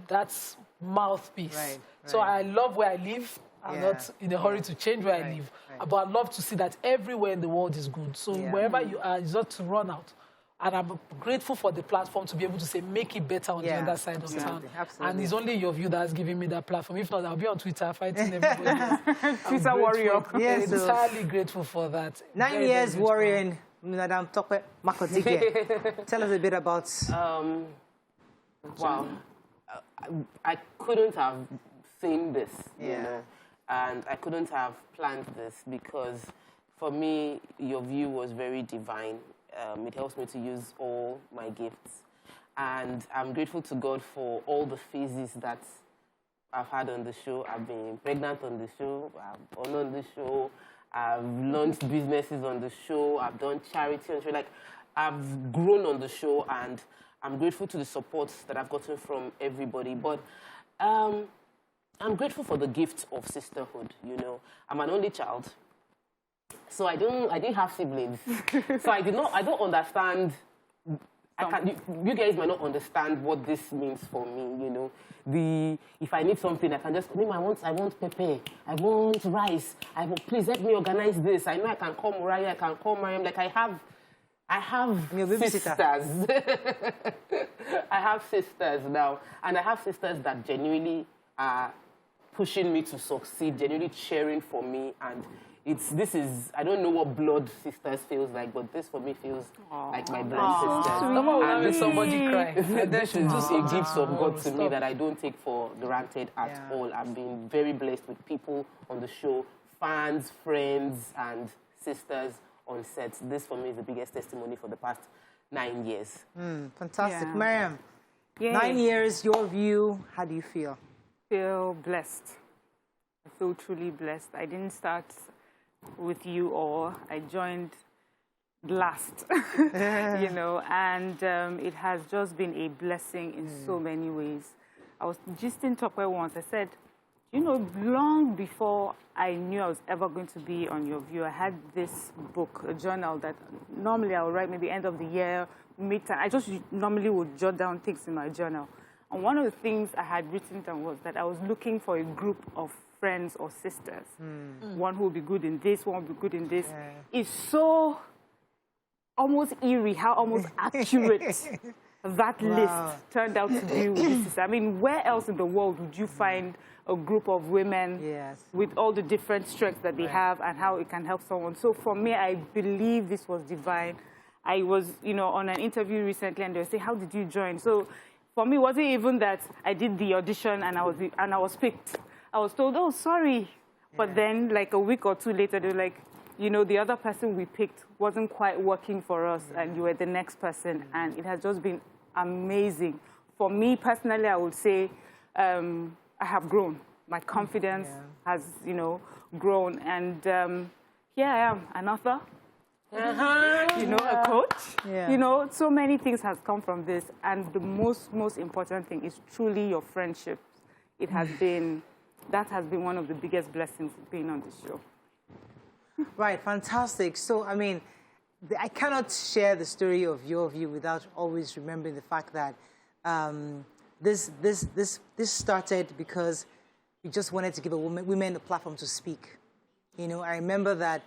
that's mouthpiece. Right. So I love where I live. I'm not in a hurry to change where I live. But I love to see that everywhere in the world is good. So wherever you are, it's not to run out. And I'm grateful for the platform to be able to say, make it better on the other side of town. Absolutely. And it's only YourView that's giving me that platform. If not, I'll be on Twitter fighting everybody. Twitter warrior. Yes, entirely grateful for that. 9 years warrioring, Madam Tope Makodige. Tell us a bit about... Wow. I couldn't have seen this, and I couldn't have planned this because for me, YourView was very divine. It helps me to use all my gifts. And I'm grateful to God for all the phases that I've had on the show. I've been pregnant on the show, I've gone on the show, I've launched businesses on the show, I've done charity on the show. Like, I've grown on the show, and I'm grateful to the support that I've gotten from everybody. But I'm grateful for the gift of sisterhood, I'm an only child. So I didn't have siblings. So I don't understand. You guys might not understand what this means for me, if I need something, I can just come in, I want pepper, I want rice, please help me organize this. I know I can call Murayo, I can call Mariam, like I have sisters. I have sisters now. And I have sisters that genuinely are pushing me to succeed, genuinely cheering for me. And I don't know what blood sisters feels like, but this for me feels like my blood sisters. And somebody cry. This is just a gift of God to me that I don't take for granted at all. I've been very blessed with people on the show, fans, friends, and sisters on set. This for me is the biggest testimony for the past 9 years. Fantastic. Mariam, 9 years, YourView, how do you feel? I feel blessed. I feel truly blessed. I didn't start with you all. I joined last, and it has just been a blessing in so many ways. I was just in Tokwe once. I said, You know, long before I knew I was ever going to be on YourView, I had this book, a journal that normally I would write maybe end of the year, midterm. I just normally would jot down things in my journal. And one of the things I had written down was that I was looking for a group of friends or sisters. One who will be good in this, one will be good in this. It's so almost eerie how almost accurate that list turned out to be with this sister. I mean, where else in the world would you find a group of women with all the different strengths that they have and how it can help someone? So for me, I believe this was divine. I was, you know, on an interview recently and they were saying, how did you join? So for me, it wasn't even that I did the audition and I was picked. I was told, oh, sorry. But then like a week or two later, they were like, you know, the other person we picked wasn't quite working for us and you were the next person. And it has just been amazing. For me personally, I would say I have grown. My confidence has, you know, grown. And here I am, an author, you know, a coach. You know, so many things have come from this. And the most important thing is truly your friendships. It has been, that has been one of the biggest blessings of being on this show. Right, fantastic. So, I mean, I cannot share the story of YourView without always remembering the fact that this started because we just wanted to give women a platform to speak. You know, I remember that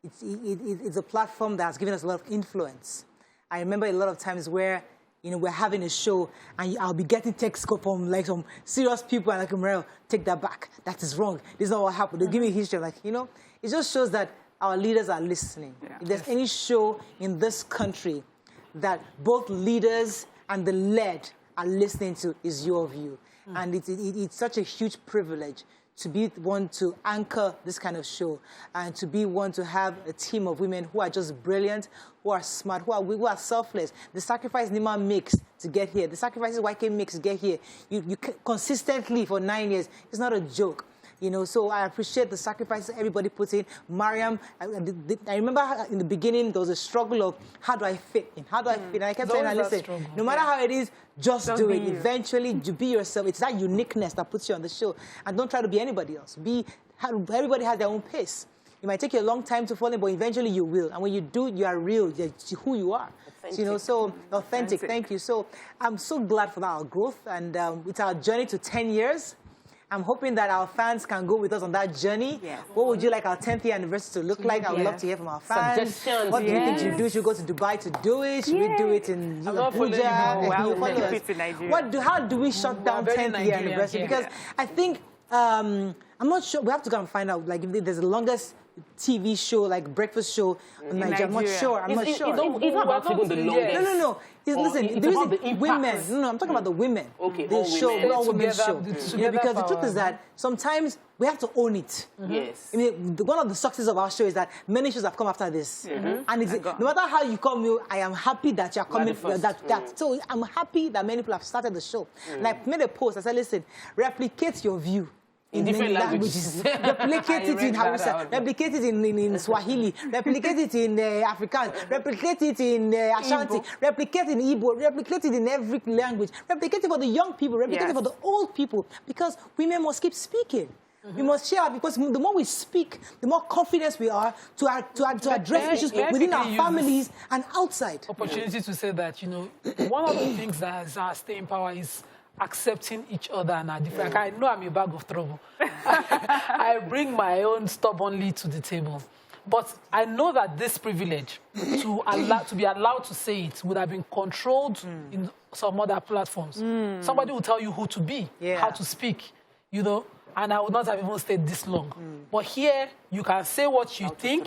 it's a platform that has given us a lot of influence. I remember a lot of times where, you know, we're having a show and I'll be getting texts from like some serious people and like, Morel, take that back. That is wrong. This is not what happened. They give me history. Like, you know, it just shows that our leaders are listening. If there's any show in this country that both leaders and the led are listening to, is YourView. And it's such a huge privilege to be one to anchor this kind of show and to be one to have a team of women who are just brilliant, who are smart, who are selfless. The sacrifice Nima makes to get here, the sacrifices YK makes to get here, you consistently for 9 years, it's not a joke. You know, so I appreciate the sacrifices everybody puts in. Mariam, I remember in the beginning there was a struggle of how do I fit in? How do I fit in? And I kept saying, listen, no matter how it is, just do it. Eventually, you be yourself. It's that uniqueness that puts you on the show. And don't try to be anybody else. Everybody has their own pace. It might take you a long time to fall in, but eventually you will. And when you do, you are real. You're who you are. You know, so authentic. Thank you. So I'm so glad for our growth. And it's our journey to 10 years. I'm hoping that our fans can go with us on that journey. What would you like our 10th year anniversary to look like? I would love to hear from our fans. Suggestions. What do you think you do? Should we go to Dubai to do it? Should we do it in Abuja? How do we shut down 10th year anniversary? Because I think, I'm not sure, we have to go and find out, like, if there's the longest TV show, like breakfast show in Nigeria. I'm not sure. It's not about even the longest. No. Listen, there is women. No, I'm talking about the women. Okay, the show, all women show. You know, because the truth is that sometimes we have to own it. Yes. I mean, one of the successes of our show is that many shows have come after this. And it's, no matter how you come, I am happy that you're coming. So I'm happy that many people have started the show. And I made a post. I said, listen, replicate your view. In different languages. Replicate it in Hausa, replicate it in Swahili, replicate it in Afrikaans, replicate it in Ashanti, replicate it in Igbo, replicate it in every language, replicate it for the young people, replicate it for the old people, because women must keep speaking. We must share, because the more we speak, the more confidence we are to address issues within our families and outside. Opportunity to say that, you know, one of the things that is our staying power is accepting each other and our different. I know I'm a bag of trouble. I bring my own stubbornly to the table. But I know that this privilege to be allowed to say it would have been controlled in some other platforms. Somebody will tell you who to be, how to speak, you know, and I would not have even stayed this long. But here, you can say what you think,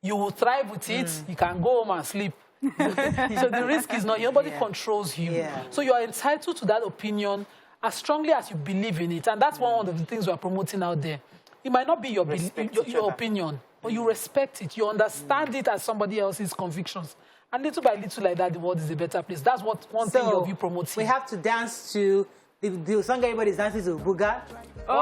you will thrive with it, you can go home and sleep. So the risk is not, nobody controls you. So you are entitled to that opinion as strongly as you believe in it. And that's one of the things we are promoting out there. It might not be your opinion, but you respect it. You understand it as somebody else's convictions. And little by little like that, the world is a better place. That's what one thing YourView promotes. We have to dance to the song everybody's dancing to, Buga. But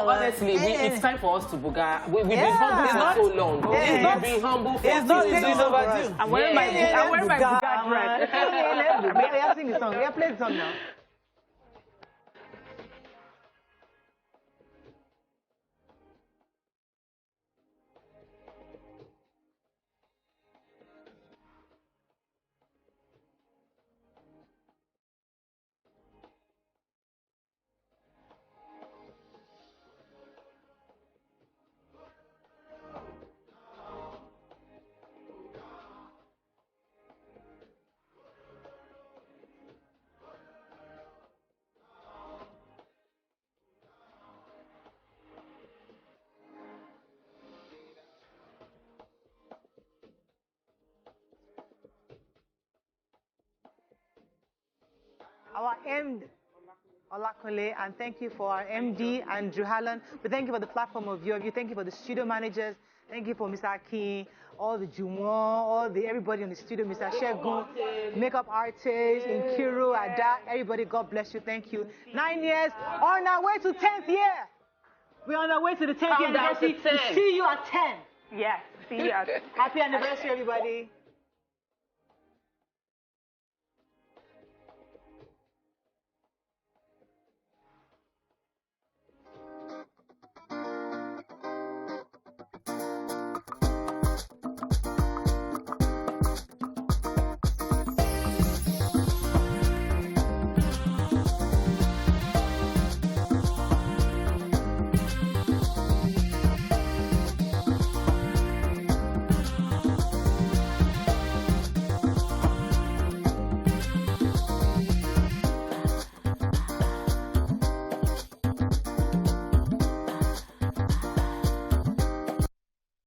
honestly, it's time for us to Buga. We've been humble for so long. We've been humble for so long. I'm wearing my Buga dress. We are singing the song. We are playing the song now. our MD, Olakunle, and thank you for our MD, Andrew Hallen. We thank you for the platform of YourView. Thank you for the studio managers. Thank you for Mr. Akin, all the Jumo, everybody in the studio, Mr. Shegun, makeup artists, Nkiru, Ada, everybody, God bless you. Thank you. 9 years, on our way to 10th year. We're on our way to the 10th year anniversary. See you at 10. Yes, see you at Happy anniversary, everybody.